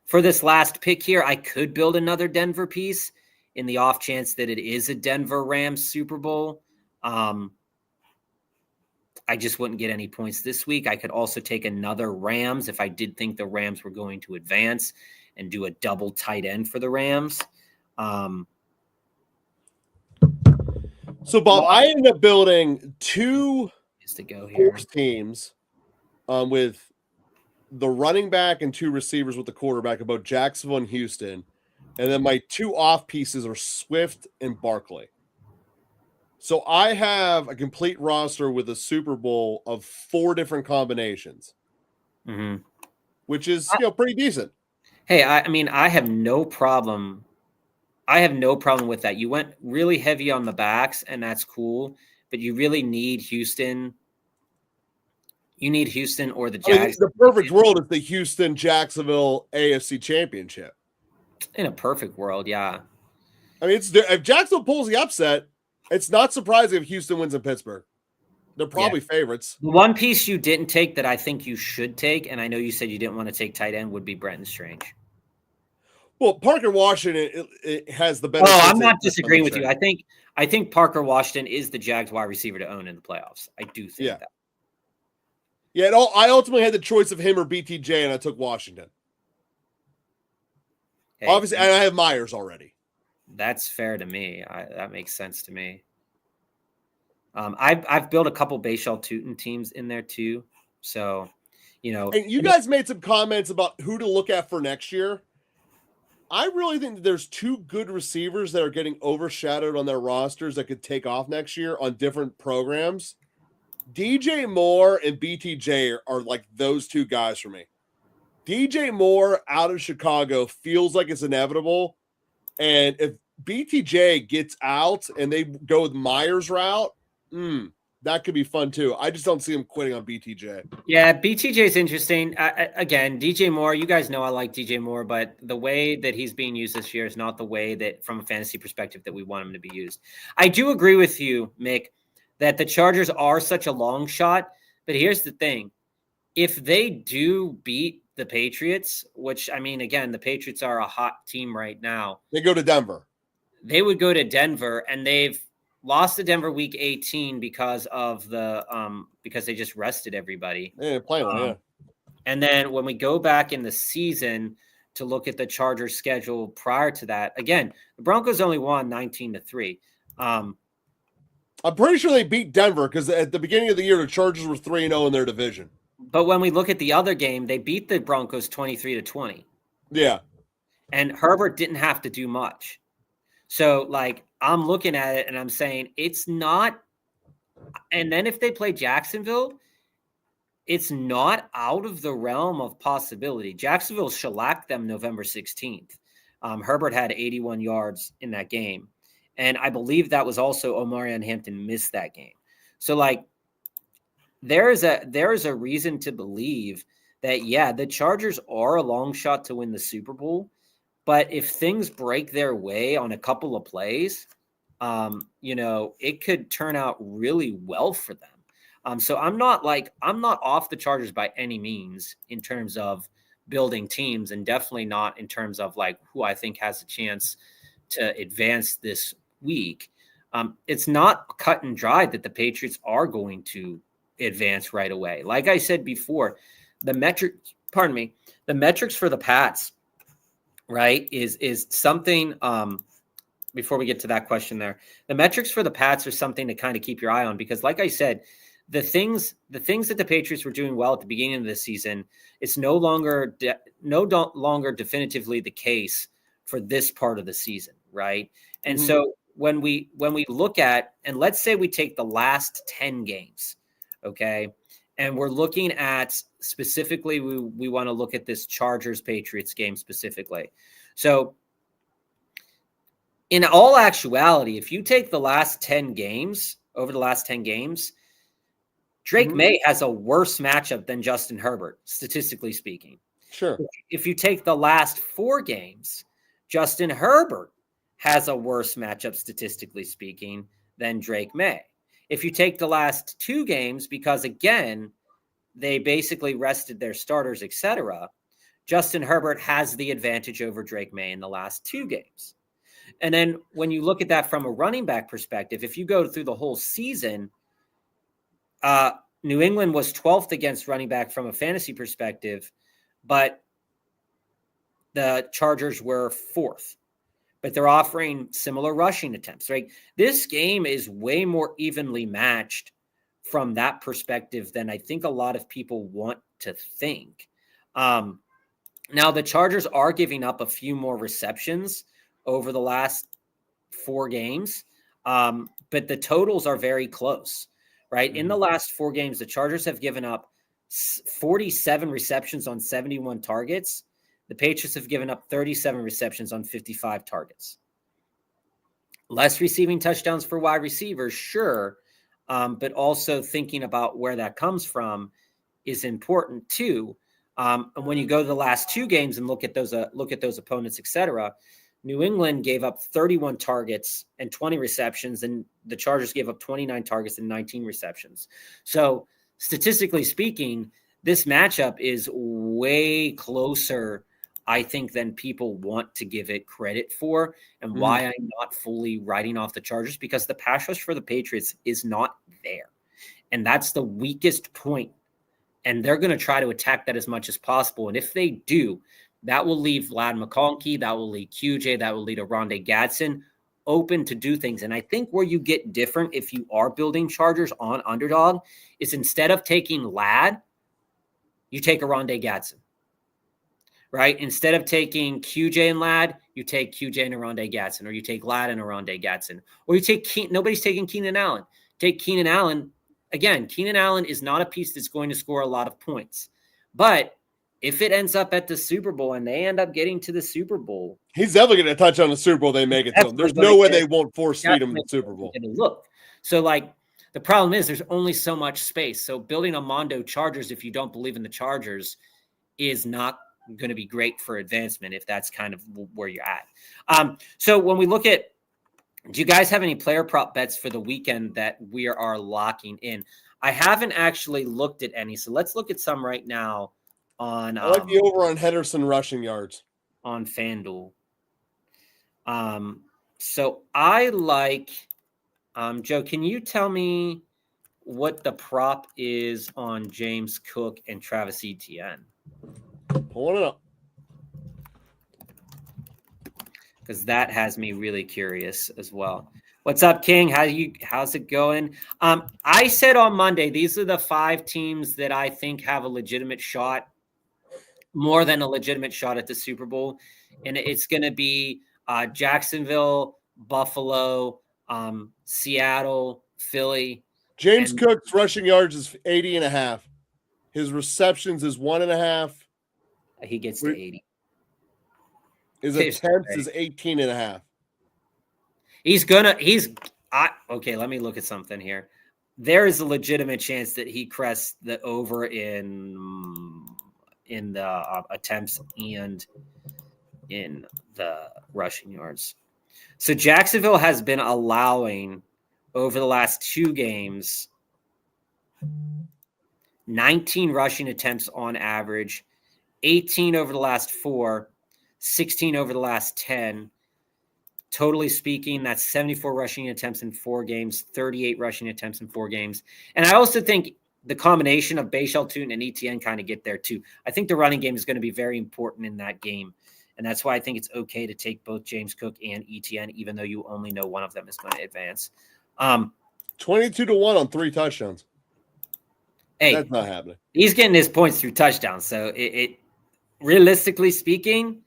for this last pick here, I could build another Denver piece in the off chance that it is a Denver Rams Super Bowl. I just wouldn't get any points this week. I could also take another Rams if I did think the Rams were going to advance and do a double tight end for the Rams. So, Bob, I ended up building two horse teams with the running back and two receivers with the quarterback, about Jacksonville and Houston. And then my two off pieces are Swift and Barkley. So I have a complete roster with a Super Bowl of 4 different combinations, which is pretty decent. Hey, I have no problem. I have no problem with that. You went really heavy on the backs, and that's cool. But you really need Houston. You need Houston or the Jags. The perfect world is the Houston-Jacksonville AFC Championship. In a perfect world, yeah. If Jacksonville pulls the upset, it's not surprising if Houston wins in Pittsburgh. They're probably favorites. The one piece you didn't take that I think you should take, and I know you said you didn't want to take tight end, would be Brenton Strange. Well, Parker Washington it has the benefit. Oh, I'm not disagreeing with you. I think Parker Washington is the Jags wide receiver to own in the playoffs. I do think that. Yeah, I ultimately had the choice of him or BTJ, and I took Washington. Hey, obviously, and I have Myers already. That's fair to me. That makes sense to me. I've built a couple Bayshall Tootin teams in there too. So, And you guys made some comments about who to look at for next year. I really think that there's 2 good receivers that are getting overshadowed on their rosters that could take off next year on different programs. DJ Moore and BTJ are like those 2 guys for me. DJ Moore out of Chicago feels like it's inevitable. And if BTJ gets out and they go with Myers' route, that could be fun too. I just don't see him quitting on BTJ. Yeah, BTJ is interesting. Again, DJ Moore, you guys know I like DJ Moore, but the way that he's being used this year is not the way that, from a fantasy perspective, that we want him to be used. I do agree with you, Mick, that the Chargers are such a long shot. But here's the thing. If they do beat the Patriots, which, again, the Patriots are a hot team right now. They go to Denver. They would go to Denver, and they've lost to Denver week 18 because of because they just rested everybody. Yeah, playing And then when we go back in the season to look at the Chargers schedule prior to that, again, the Broncos only won 19-3. I'm pretty sure they beat Denver because at the beginning of the year, the Chargers were 3-0 in their division. But when we look at the other game, they beat the Broncos 23-20. Yeah. And Herbert didn't have to do much. So, I'm looking at it and I'm saying it's not. And then if they play Jacksonville, it's not out of the realm of possibility. Jacksonville shellacked them November 16th. Herbert had 81 yards in that game. And I believe that was also Omarion Hampton missed that game. So, there is a reason to believe that, the Chargers are a long shot to win the Super Bowl. But if things break their way on a couple of plays, it could turn out really well for them. So I'm not off the Chargers by any means in terms of building teams, and definitely not in terms of who I think has a chance to advance this week. It's not cut and dried that the Patriots are going to advance right away. Like I said before, the metrics for the Pats, right, is something, before we get to that question there, the metrics for the Pats are something to kind of keep your eye on, because like I said, the things that the Patriots were doing well at the beginning of the season, it's no longer definitively the case for this part of the season, right? And so when we look at, and let's say we take the last 10 games, okay, And we're looking at specifically, we want to look at this Chargers-Patriots game specifically. So in all actuality, if you take the last 10 games, over the last 10 games, Drake May has a worse matchup than Justin Herbert, statistically speaking. Sure. If you take the last 4 games, Justin Herbert has a worse matchup, statistically speaking, than Drake May. If you take the last 2 games, because again, they basically rested their starters, etc., Justin Herbert has the advantage over Drake May in the last 2 games. And then when you look at that from a running back perspective, if you go through the whole season, New England was 12th against running back from a fantasy perspective, but the Chargers were 4th. But they're offering similar rushing attempts, right? This game is way more evenly matched from that perspective than I think a lot of people want to think. Now, the Chargers are giving up a few more receptions over the last 4 games, but the totals are very close, right? In the last 4 games, the Chargers have given up 47 receptions on 71 targets. The Patriots have given up 37 receptions on 55 targets. Less receiving touchdowns for wide receivers, sure, but also thinking about where that comes from is important too. And when you go to the last 2 games and look at those opponents, etc., New England gave up 31 targets and 20 receptions, and the Chargers gave up 29 targets and 19 receptions. So statistically speaking, this matchup is way closer, I think, than people want to give it credit for, and why I'm not fully writing off the Chargers, because the pass rush for the Patriots is not there. And that's the weakest point. And they're going to try to attack that as much as possible. And if they do, that will leave Vlad McConkey, that will leave QJ, that will leave Rondé Gadsden open to do things. And I think where you get different if you are building Chargers on Underdog is instead of taking Lad, you take Rondé Gadsden. Right? Instead of taking QJ and Lad, you take QJ and Rondé Gadsden, or you take Lad and Rondé Gadsden, or you take nobody's taking Keenan Allen. Take Keenan Allen. Again, Keenan Allen is not a piece that's going to score a lot of points. But if it ends up at the Super Bowl and they end up getting to the Super Bowl, he's definitely going to touch on the Super Bowl. They make it to him. There's no way they won't force feed him in the Super Bowl. Look, so like the problem is there's only so much space. So building a Mondo Chargers, if you don't believe in the Chargers, is not going to be great for advancement if that's kind of where you're at. So when we look at, do you guys have any player prop bets for the weekend that we are locking in? I haven't actually looked at any, so let's look at some right now on. I like the over on Henderson rushing yards on FanDuel. So I like, Joe, can you tell me what the prop is on James Cook and Travis Etienne? Pulling it up. Because that has me really curious as well. What's up, King? How's it going? I said on Monday, these are the 5 teams that I think have a legitimate shot, more than a legitimate shot at the Super Bowl. And it's going to be Jacksonville, Buffalo, Seattle, Philly. James Cook's rushing yards is 80.5. His receptions is 1.5. He gets to 80. His attempts is 18.5. Okay, let me look at something here. There is a legitimate chance that he crests the over in the attempts and in the rushing yards. So Jacksonville has been allowing over the last 2 games 19 rushing attempts on average, 18 over the last 4, 16 over the last 10. Totally speaking, that's 74 rushing attempts in 4 games, 38 rushing attempts in 4 games. And I also think the combination of Bashal Tootin and Etienne kind of get there too. I think the running game is going to be very important in that game. And that's why I think it's okay to take both James Cook and Etienne, even though you only know one of them is going to advance. 22-1 on 3 touchdowns. Hey, that's not happening. He's getting his points through touchdowns. So it realistically speaking,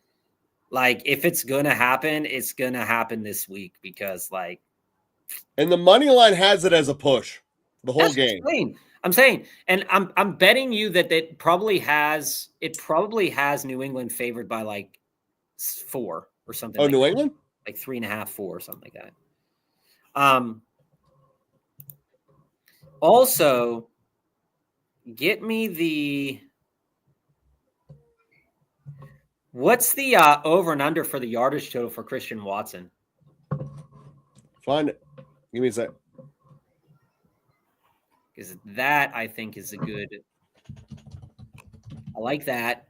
like if it's going to happen, it's going to happen this week because like. And the money line has it as a push the whole game. I'm saying, and I'm betting you that it probably has New England favored by like 4 or something. Oh, like New England? Like 3.5, 4 or something like that. Also, get me what's the over and under for the yardage total for Christian Watson? Find it. Give me a sec. Because that, I think, is a good. I like that.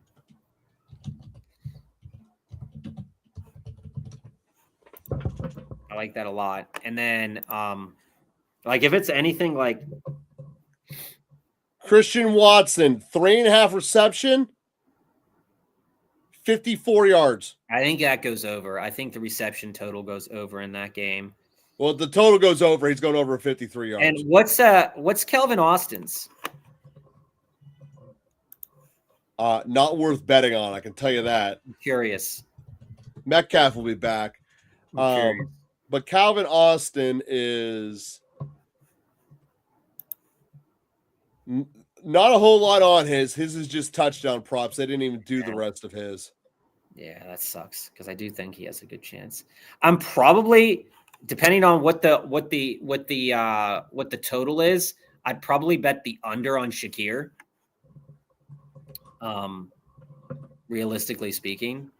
I like that a lot. And then, like, if it's anything like Christian Watson, 3.5 reception, 54 yards. I think that goes over. I think the reception total goes over in that game. Well, the total goes over. He's going over 53 yards. And what's Kelvin Austin's? Not worth betting on. I can tell you that. I'm curious. Metcalf will be back. But Calvin Austin is not a whole lot on his. His is just touchdown props. They didn't even do the rest of his. Yeah, that sucks because I do think he has a good chance. I'm probably, depending on what the total is, I'd probably bet the under on Shakir. Realistically speaking,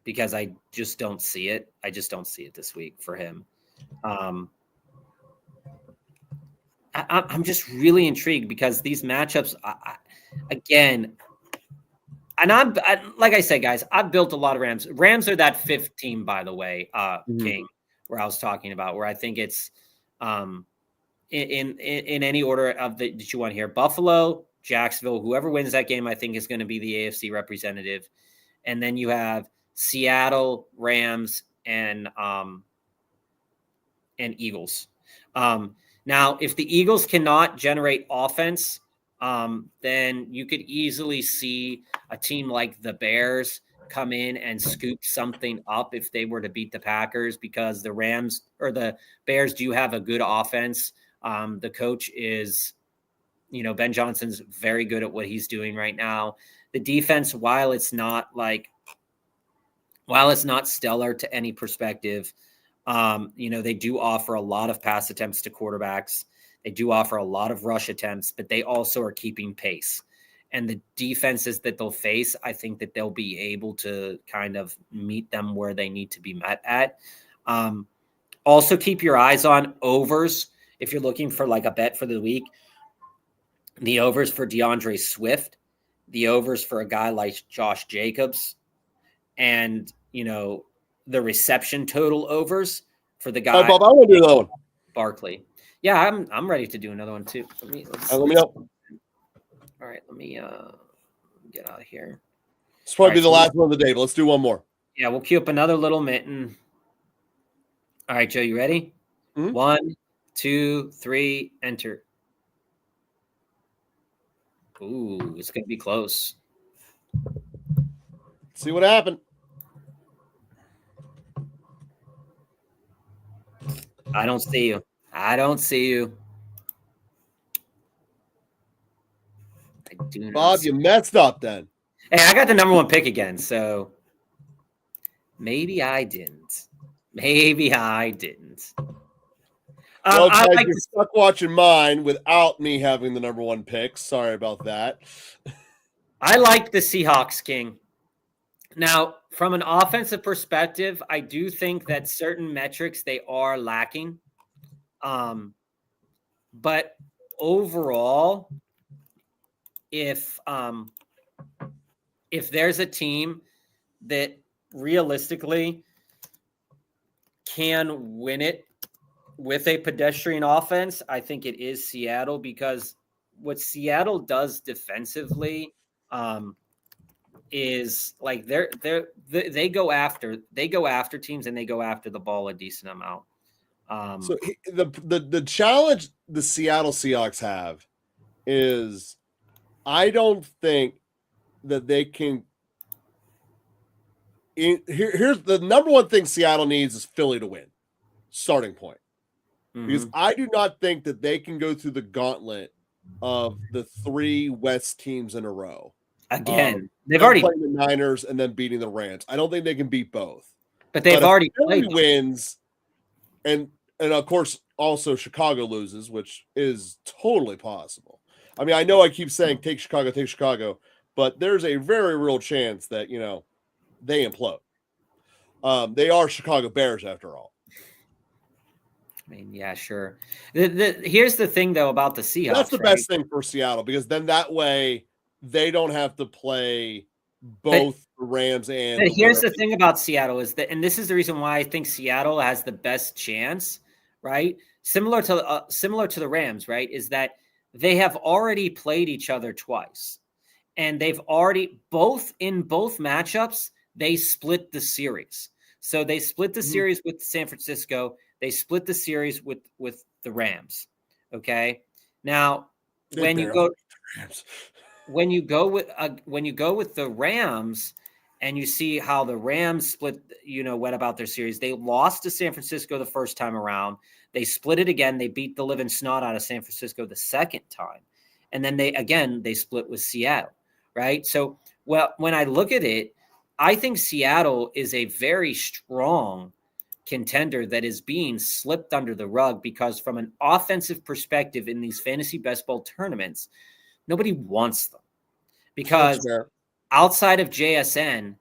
because I just don't see it. I just don't see it this week for him. I'm just really intrigued because these matchups, again. And like I said, guys, I've built a lot of Rams. Rams are that 5th team, by the way, King, where I was talking about, where I think it's in any order of that you want to hear. Buffalo, Jacksonville, whoever wins that game, I think is going to be the AFC representative. And then you have Seattle, Rams, and Eagles. Now, if the Eagles cannot generate offense, then you could easily see a team like the Bears come in and scoop something up if they were to beat the Packers, because the Rams or the Bears do have a good offense. The coach is, Ben Johnson's very good at what he's doing right now. The defense, while it's not stellar to any perspective, they do offer a lot of pass attempts to quarterbacks. They do offer a lot of rush attempts, but they also are keeping pace. And the defenses that they'll face, I think that they'll be able to kind of meet them where they need to be met at. Also, keep your eyes on overs. If you're looking for like a bet for the week, the overs for DeAndre Swift, the overs for a guy like Josh Jacobs, and, the reception total overs for the guy. Bob, I want to do another one. Barkley. Yeah, I'm ready to do another one too. Let me know. All right, let me get out of here. It's probably the last one of the day, but let's do one more. Yeah, we'll queue up another little mitten. All right, Joe, you ready? 1, 2, 3, enter. Ooh, it's gonna be close. See what happened. I don't see you. I don't see you. I do not. Bob, you messed up then. Hey, I got the number 1 pick again, so maybe I didn't. Well, guys, you're stuck watching mine without me having the number 1 pick. Sorry about that. I like the Seahawks, King. Now, from an offensive perspective, I do think that certain metrics they are lacking. But overall, if there's a team that realistically can win it with a pedestrian offense, I think it is Seattle, because what Seattle does defensively is like they go after teams, and they go after the ball a decent amount. So the challenge the Seattle Seahawks have is, I don't think that they can. Here's the number 1 thing Seattle needs is Philly to win. Starting point. because I do not think that they can go through the gauntlet of the 3 West teams in a row. Again, they've already playing the Niners and then beating the Rams. I don't think they can beat both. But they've already played wins, and of course also Chicago loses, which is totally possible. I mean, I know I keep saying take Chicago, but there's a very real chance that they implode. They are Chicago Bears after all. I mean, yeah, sure. Here's the thing though about the Seahawks. That's the best thing for Seattle, because then that way they don't have to play both the Rams and. But here's the thing about Seattle is that, and this is the reason why I think Seattle has the best chance, right? Similar to the Rams, right? Is that they have already played each other twice, and they've already both matchups they split the series. So they split the series with San Francisco. They split the series with the Rams. Okay, now when you go with the Rams, and you see how the Rams split, went about their series. They lost to San Francisco the first time around. They split it again. They beat the living snot out of San Francisco the second time, and then they split with Seattle. Right. So, when I look at it, I think Seattle is a very strong contender that is being slipped under the rug, because from an offensive perspective in these fantasy best ball tournaments, nobody wants them, because outside of JSN,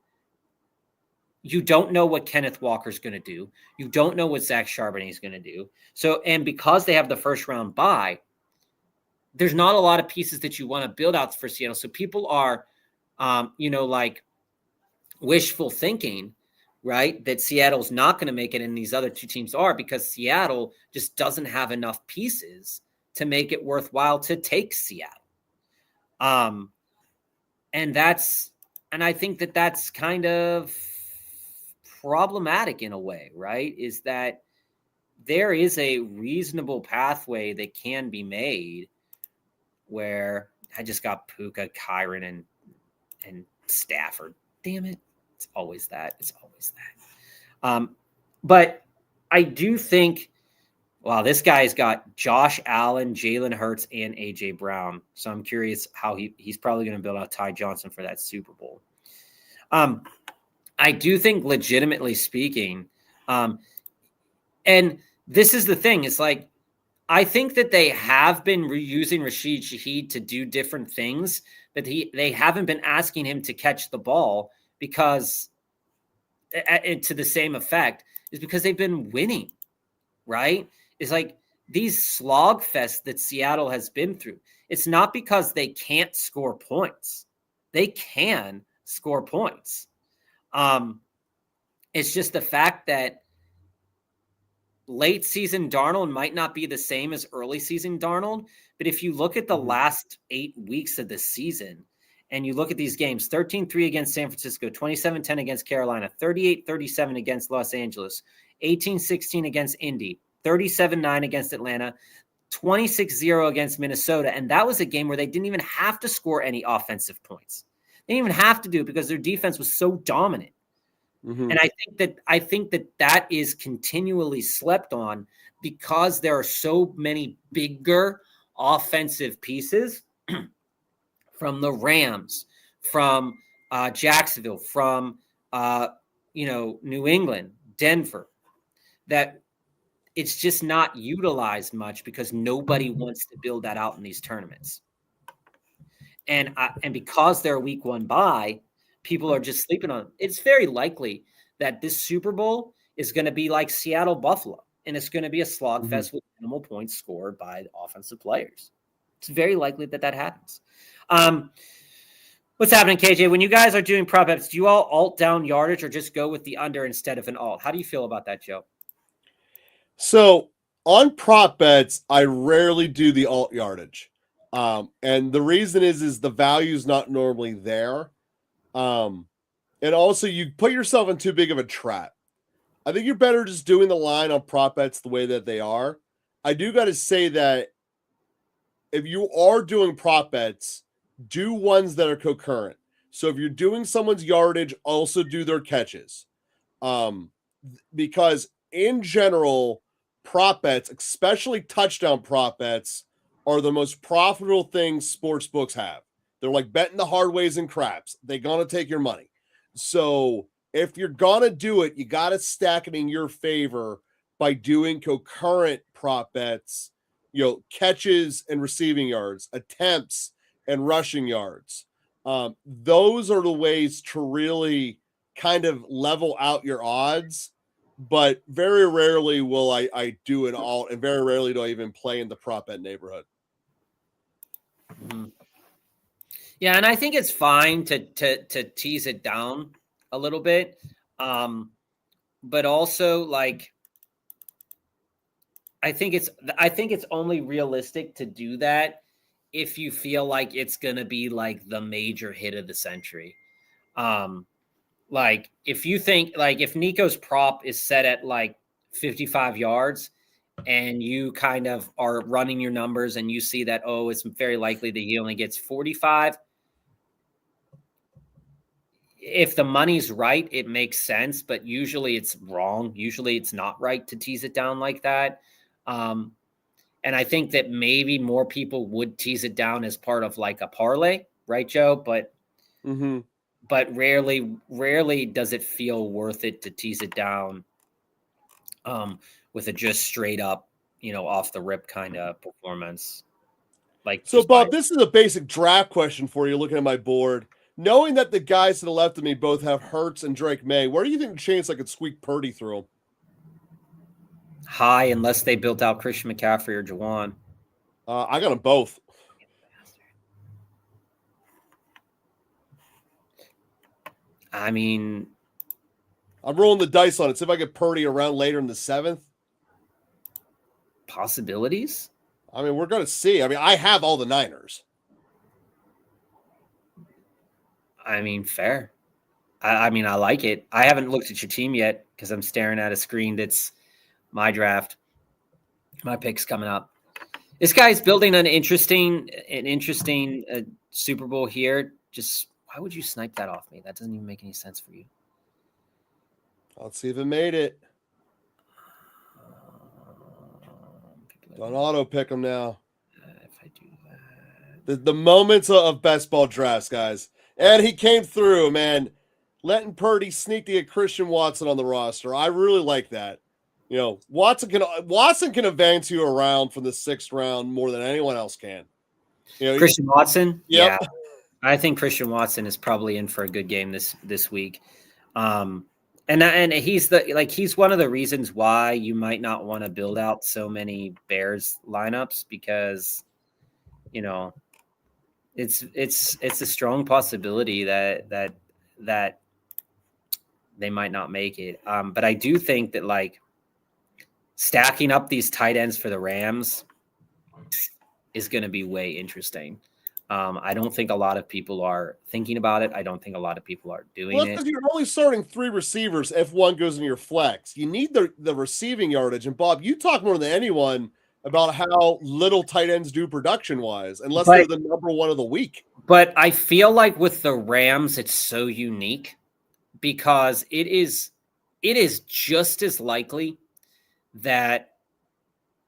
you don't know what Kenneth Walker's going to do. You don't know what Zach Charbonnet is going to do. So, and because they have the first round bye, there's not a lot of pieces that you want to build out for Seattle. So people are, wishful thinking, right, that Seattle's not going to make it and these other two teams are, because Seattle just doesn't have enough pieces to make it worthwhile to take Seattle. And I think that that's kind of problematic in a way, right? Is that there is a reasonable pathway that can be made where I just got Puka, Kyron, and Stafford. Damn it. It's always that. But I do think, wow, this guy's got Josh Allen, Jalen Hurts, and A.J. Brown. So I'm curious how he's probably going to build out Ty Johnson for that Super Bowl. I do think, legitimately speaking, and this is the thing, it's like, I think that they have been reusing Rashid Shaheed to do different things, but they haven't been asking him to catch the ball, because to the same effect is because they've been winning, right? It's like these slog fests that Seattle has been through. It's not because they can't score points. They can score points. It's just the fact that late season Darnold might not be the same as early season Darnold. But if you look at the last 8 weeks of the season, and you look at these games, 13-3 against San Francisco, 27-10 against Carolina, 38-37 against Los Angeles, 18-16 against Indy, 37-9 against Atlanta, 26-0 against Minnesota. And that was a game where they didn't even have to score any offensive points. They didn't even have to do it because their defense was so dominant. And I think that is continually slept on, because there are so many bigger offensive pieces from the Rams, from Jacksonville, from New England, Denver, that it's just not utilized much because nobody wants to build that out in these tournaments. And because they're a week one bye, people are just sleeping on it. It's very likely that this Super Bowl is going to be like Seattle Buffalo, and it's going to be a slogfest with minimal points scored by offensive players. It's very likely that happens. What's happening, KJ? When you guys are doing prop bets, do you all alt down yardage or just go with the under instead of an alt? How do you feel about that, Joe? So on prop bets, I rarely do the alt yardage. And the reason is the value is not normally there. And also you put yourself in too big of a trap. I think you're better just doing the line on prop bets the way that they are. I do got to say that if you are doing prop bets, do ones that are concurrent. So if you're doing someone's yardage, also do their catches. Because in general, prop bets, especially touchdown prop bets, are the most profitable things sports books have. They're like betting the hard ways and craps. They're going to take your money. So if you're going to do it, you got to stack it in your favor by doing concurrent prop bets, catches and receiving yards, attempts and rushing yards. Those are the ways to really kind of level out your odds. But very rarely will I do it all, and very rarely do I even play in the prop bet neighborhood. Mm-hmm. Yeah, and I think it's fine to tease it down a little bit, but also like I think it's only realistic to do that if you feel like it's gonna be like the major hit of the century. Like if you think like if Nico's prop is set at like 55 yards and you kind of are running your numbers and you see that, oh, it's very likely that he only gets 45. If the money's right, it makes sense, but usually it's wrong. Usually it's not right to tease it down like that. And I think that maybe more people would tease it down as part of like a parlay, right, Joe? But rarely does it feel worth it to tease it down with a just straight up, off the rip kind of performance. Like, so Bob, this is a basic draft question for you. Looking at my board, knowing that the guys to the left of me both have Hurts and Drake May, where do you think the chance I could squeak Purdy through them? High, unless they built out Christian McCaffrey or Juwan. I got them both. I mean, I'm rolling the dice on it. See if I get Purdy around later in the 7th. Possibilities? I mean, we're going to see. I mean, I have all the Niners. I mean, fair. I mean, I like it. I haven't looked at your team yet because I'm staring at a screen that's my draft. My pick's coming up. This guy's building an interesting Super Bowl here. Just why would you snipe that off me? That doesn't even make any sense for you. Let's see if it made it. Don't auto pick them now. If I do that, the moments of best ball drafts, guys, and he came through, man. Letting Purdy sneak to get Christian Watson on the roster. I really like that. Watson can advance you around from the 6th round more than anyone else can. Christian Watson? Yep. Yeah. I think Christian Watson is probably in for a good game this week. And he's one of the reasons why you might not want to build out so many Bears lineups, because it's a strong possibility that they might not make it. But I do think that like stacking up these tight ends for the Rams is going to be way interesting. I don't think a lot of people are thinking about it. I don't think a lot of people are doing it. Because you're only starting 3 receivers if one goes in your flex. You need the receiving yardage. And Bob, you talk more than anyone about how little tight ends do production-wise, unless they're the number one of the week. But I feel like with the Rams, it's so unique because it is just as likely that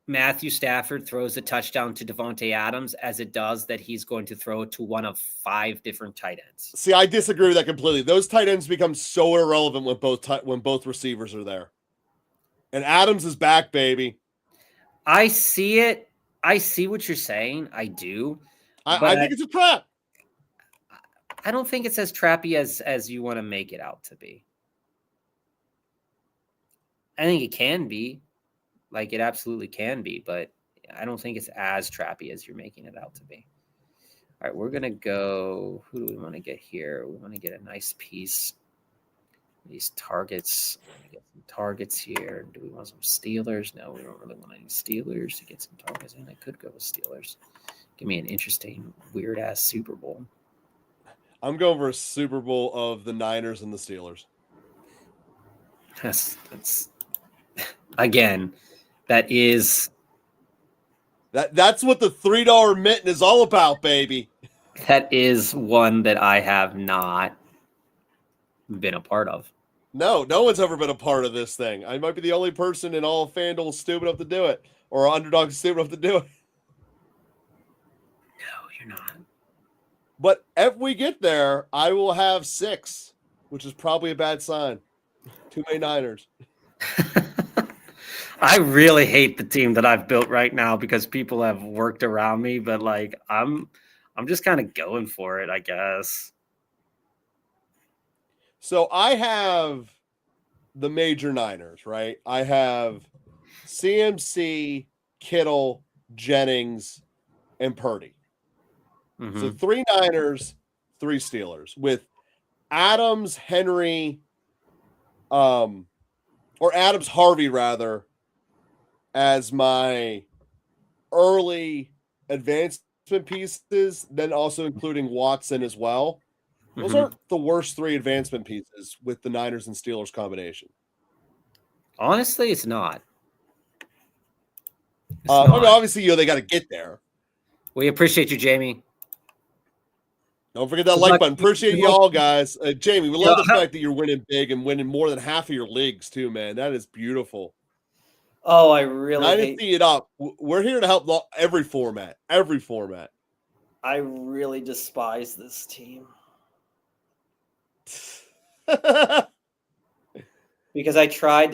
Matthew Stafford throws a touchdown to Devontae Adams as it does that he's going to throw it to one of 5 different tight ends. See, I disagree with that completely. Those tight ends become so irrelevant when both receivers are there. And Adams is back, baby. I see it. I see what you're saying. I do. I think it's a trap. I don't think it's as trappy as you want to make it out to be. I think it can be. Like, it absolutely can be, but I don't think it's as trappy as you're making it out to be. All right, we're going to go. Who do we want to get here? We want to get a nice piece. These targets. Get some targets here. Do we want some Steelers? No, we don't really want any Steelers to get some targets in. I could go with Steelers. Give me an interesting, weird-ass Super Bowl. I'm going for a Super Bowl of the Niners and the Steelers. That's again, that's what the $3 mitten is all about, baby. That is one that I have not been a part of. No one's ever been a part of this thing. I might be the only person in all of FanDuel stupid enough to do it, or Underdog stupid enough to do it. No, you're not. But if we get there, I will have 6, which is probably a bad sign. Too many Niners. I really hate the team that I've built right now because people have worked around me, but like I'm just kind of going for it, I guess. So I have the major Niners, right? I have CMC, Kittle, Jennings, and Purdy. Mm-hmm. So 3 Niners, 3 Steelers with Adams, Henry, or Adams, Harvey rather, as my early advancement pieces, then also including Watson as well. Those aren't the worst 3 advancement pieces with the Niners and Steelers combination. Honestly, it's not. I mean, obviously, they got to get there. We appreciate you, Jamie. Don't forget that like button. Appreciate y'all, guys. Jamie, we love the fact that you're winning big and winning more than half of your leagues, too, man. That is beautiful. Oh, I really Dynasty it up. We're here to help every format. Every format. I really despise this team. Because I tried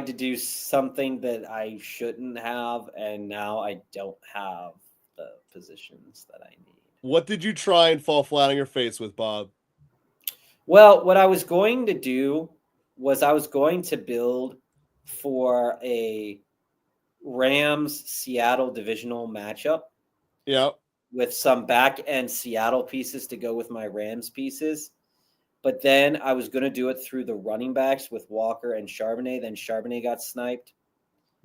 to do something that I shouldn't have, and now I don't have the positions that I need. What did you try and fall flat on your face with, Bob? Well, what I was going to do was I was going to build for a Rams-Seattle divisional matchup. Yep. With some back-end Seattle pieces to go with my Rams pieces. But then I was going to do it through the running backs with Walker and Charbonnet. Then Charbonnet got sniped.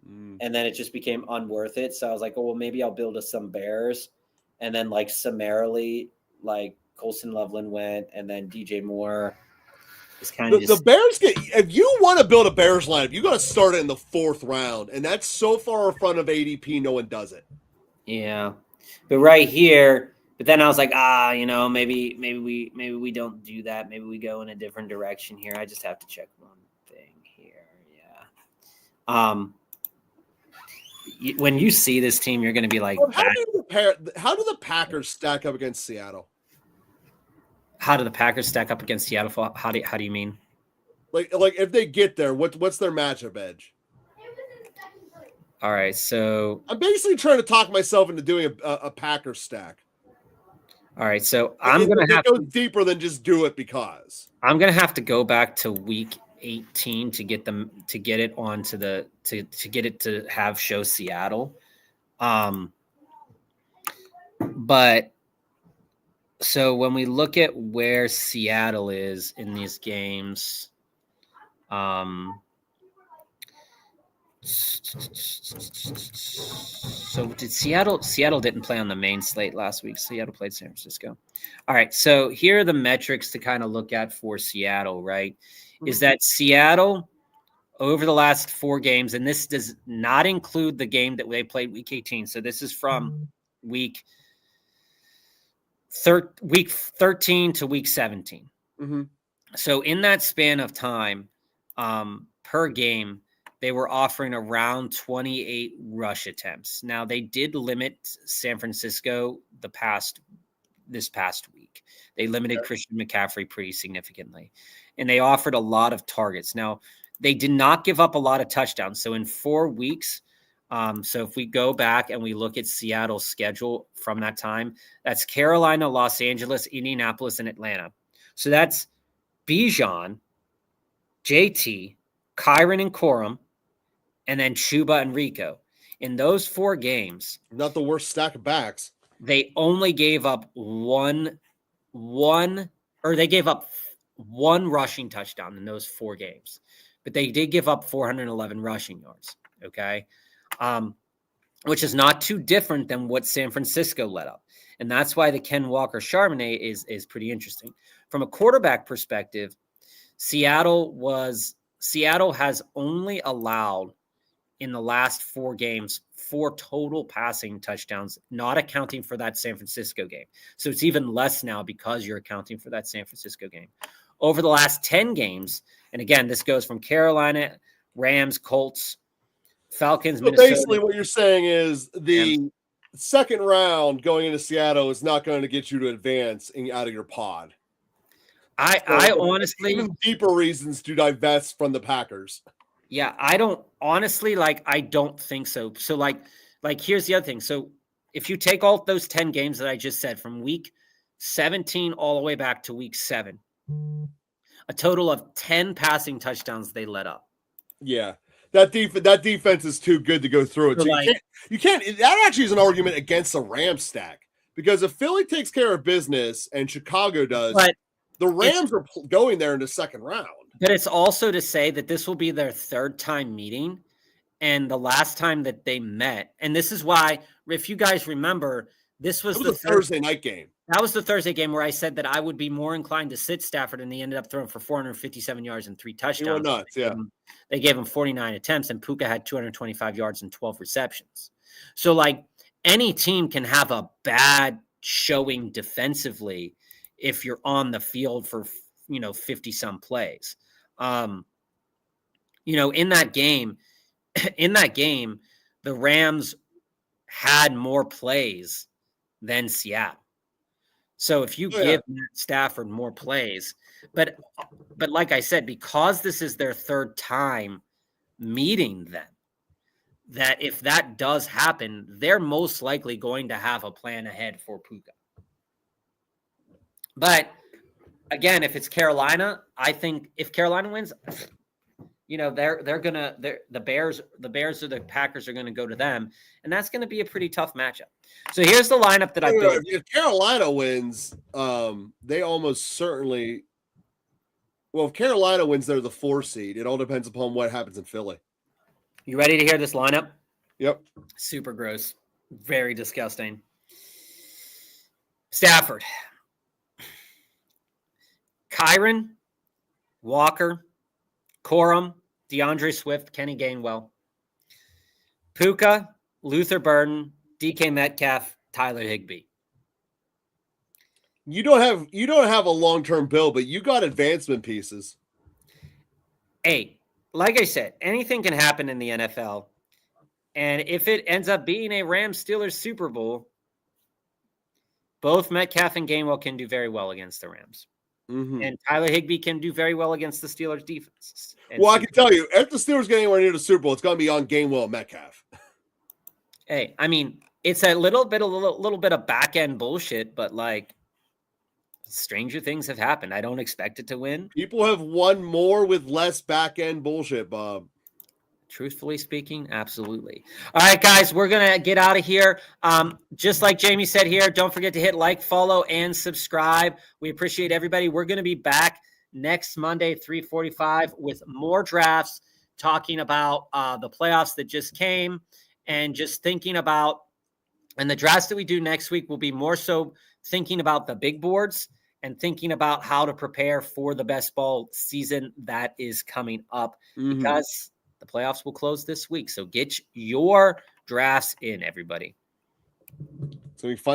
And then it just became unworth it. So I was like, oh, well, maybe I'll build some Bears. And then, like, summarily, like, Colson Loveland went, and then DJ Moore is kind of the Bears if you want to build a Bears lineup, you got to start it in the 4th round. And that's so far in front of ADP, no one does it. Yeah. But right here, but then I was like, maybe we don't do that. Maybe we go in a different direction here. I just have to check one thing here. Yeah. When you see this team, you're going to be like, how do the Packers stack up against Seattle? How do the Packers stack up against Seattle? How do you mean? Like if they get there, what's their matchup edge? All right, so I'm basically trying to talk myself into doing a Packers stack. All right, so I'm going to have to go deeper than just do it because I'm going to have to go back to week 18 to get it onto the to get it to have show Seattle. But so when we look at where Seattle is in these games, so did Seattle didn't play on the main slate last week. Seattle played San Francisco. All right. So here are the metrics to kind of look at for Seattle, right? Mm-hmm. Is that Seattle over the last 4 games, and this does not include the game that they played week 18. So this is from week 13 to week 17. Mm-hmm. So in that span of time, per game, they were offering around 28 rush attempts. Now, they did limit San Francisco this past week. They limited Christian McCaffrey pretty significantly, and they offered a lot of targets. Now, they did not give up a lot of touchdowns. So in 4 weeks, so if we go back and we look at Seattle's schedule from that time, that's Carolina, Los Angeles, Indianapolis, and Atlanta. So that's Bijan, JT, Kyron and Corum, and then Chuba and Rico. In those 4 games, not the worst stack of backs. They only gave up one rushing touchdown in those 4 games, but they did give up 411 rushing yards. Okay. Which is not too different than what San Francisco let up. And that's why the Ken Walker Charbonnet is pretty interesting. From a quarterback perspective, Seattle has only allowed in the last 4 games 4 total passing touchdowns, not accounting for that San Francisco game. So it's even less now because you're accounting for that San Francisco game. Over the last 10 games, And again, this goes from Carolina, Rams, Colts, Falcons, So Minnesota. basically what you're saying is the second round going into Seattle is not going to get you to advance out of your pod. I honestly, even deeper reasons to divest from the Packers. Yeah, I don't honestly I don't think so. So here's the other thing. So if you take all those 10 games that I just said from week 17 all the way back to week 7, a total of 10 passing touchdowns they let up. Yeah. That defense is too good to go through it. So you can't. That actually is an argument against the Rams stack, because if Philly takes care of business and Chicago does, but the Rams are going there in the second round. But it's also to say that this will be their third time meeting, and the last time that they met. And this is why, if you guys remember, this was the Thursday night game. That was the Thursday game where I said that I would be more inclined to sit Stafford, and he ended up throwing for 457 yards and 3 touchdowns. You were nuts, yeah. They gave him 49 attempts, and Puka had 225 yards and 12 receptions. So, any team can have a bad showing defensively if you're on the field for 50-some plays. In that game, the Rams had more plays than Seattle. So if you give Matt Stafford more plays, but like I said, because this is their third time meeting them, that if that does happen, they're most likely going to have a plan ahead for Puka. But again, if it's Carolina, I think if Carolina wins, the Bears or the Packers are going to go to them, and that's going to be a pretty tough matchup. So here's the lineup that I built. If Carolina wins, they almost certainly. Well, if Carolina wins, they're the 4 seed. It all depends upon what happens in Philly. You ready to hear this lineup? Yep. Super gross. Very disgusting. Stafford. Kyron, Walker, Corum, DeAndre Swift, Kenny Gainwell, Puka, Luther Burden, DK Metcalf, Tyler Higbee. You don't have a long-term build, but you got advancement pieces. Hey, like I said, anything can happen in the NFL. And if it ends up being a Rams-Steelers Super Bowl, both Metcalf and Gainwell can do very well against the Rams. Mm-hmm. And Tyler Higbee can do very well against the Steelers defense. Well, I can tell you, if the Steelers get anywhere near the Super Bowl, it's going to be on Gainwell and Metcalf. Hey, I mean, it's a little bit of back end bullshit, but stranger things have happened. I don't expect it to win. People have won more with less back end bullshit, Bob. Truthfully speaking, absolutely. All right, guys, we're going to get out of here. Just like Jamie said here, don't forget to hit like, follow, and subscribe. We appreciate everybody. We're going to be back next Monday, 3:45, with more drafts, talking about the playoffs that just came, and just thinking about, and the drafts that we do next week will be more so thinking about the big boards and thinking about how to prepare for the best ball season that is coming up, because the playoffs will close this week. So get your drafts in, everybody. It's going to be fun.